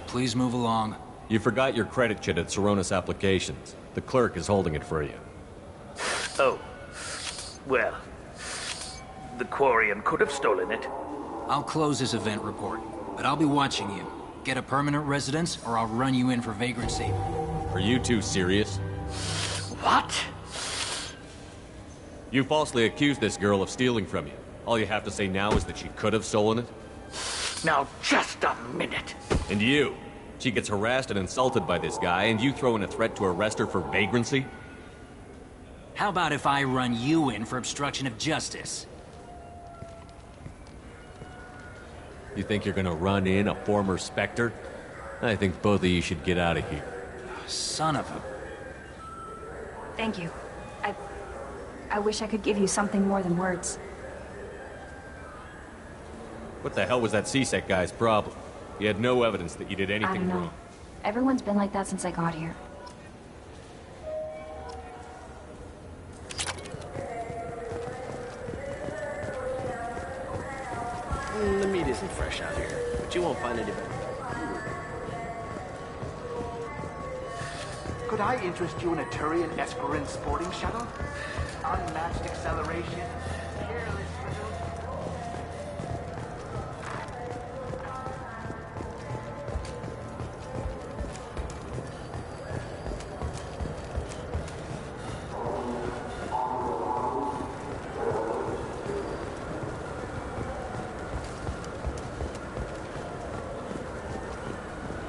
Speaker 5: Please move along.
Speaker 4: You forgot your credit chit at Saronis Applications. The clerk is holding it for you.
Speaker 3: Oh. Well, the Quarian could have stolen it.
Speaker 5: I'll close this event report, but I'll be watching you. Get a permanent residence, or I'll run you in for vagrancy.
Speaker 4: Are you two serious?
Speaker 3: What?
Speaker 4: You falsely accused this girl of stealing from you. All you have to say now is that she could have stolen it?
Speaker 3: Now, just a minute.
Speaker 4: And you? She gets harassed and insulted by this guy, and you throw in a threat to arrest her for vagrancy?
Speaker 5: How about if I run you in for obstruction of justice?
Speaker 4: You think you're gonna run in a former Spectre? I think both of you should get out of here.
Speaker 5: Son of a...
Speaker 16: Thank you. I wish I could give you something more than words.
Speaker 4: What the hell was that CSEC guy's problem? He had no evidence that you did
Speaker 16: I don't
Speaker 4: anything
Speaker 16: know.
Speaker 4: wrong.
Speaker 16: Everyone's been like that since I got here.
Speaker 13: The meat isn't fresh out here, but you won't find any better.
Speaker 7: Could I interest you in a Turian Esperin sporting shuttle? Unmatched acceleration, careless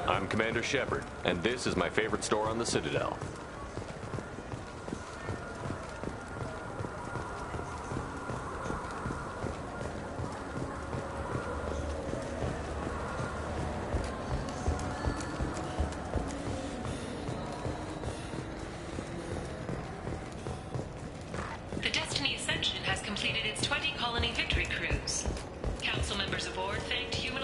Speaker 4: I'm Commander Shepard, and this is my favorite store on the Citadel.
Speaker 2: The Destiny Ascension has completed its 20-colony victory cruise. Council members aboard thanked human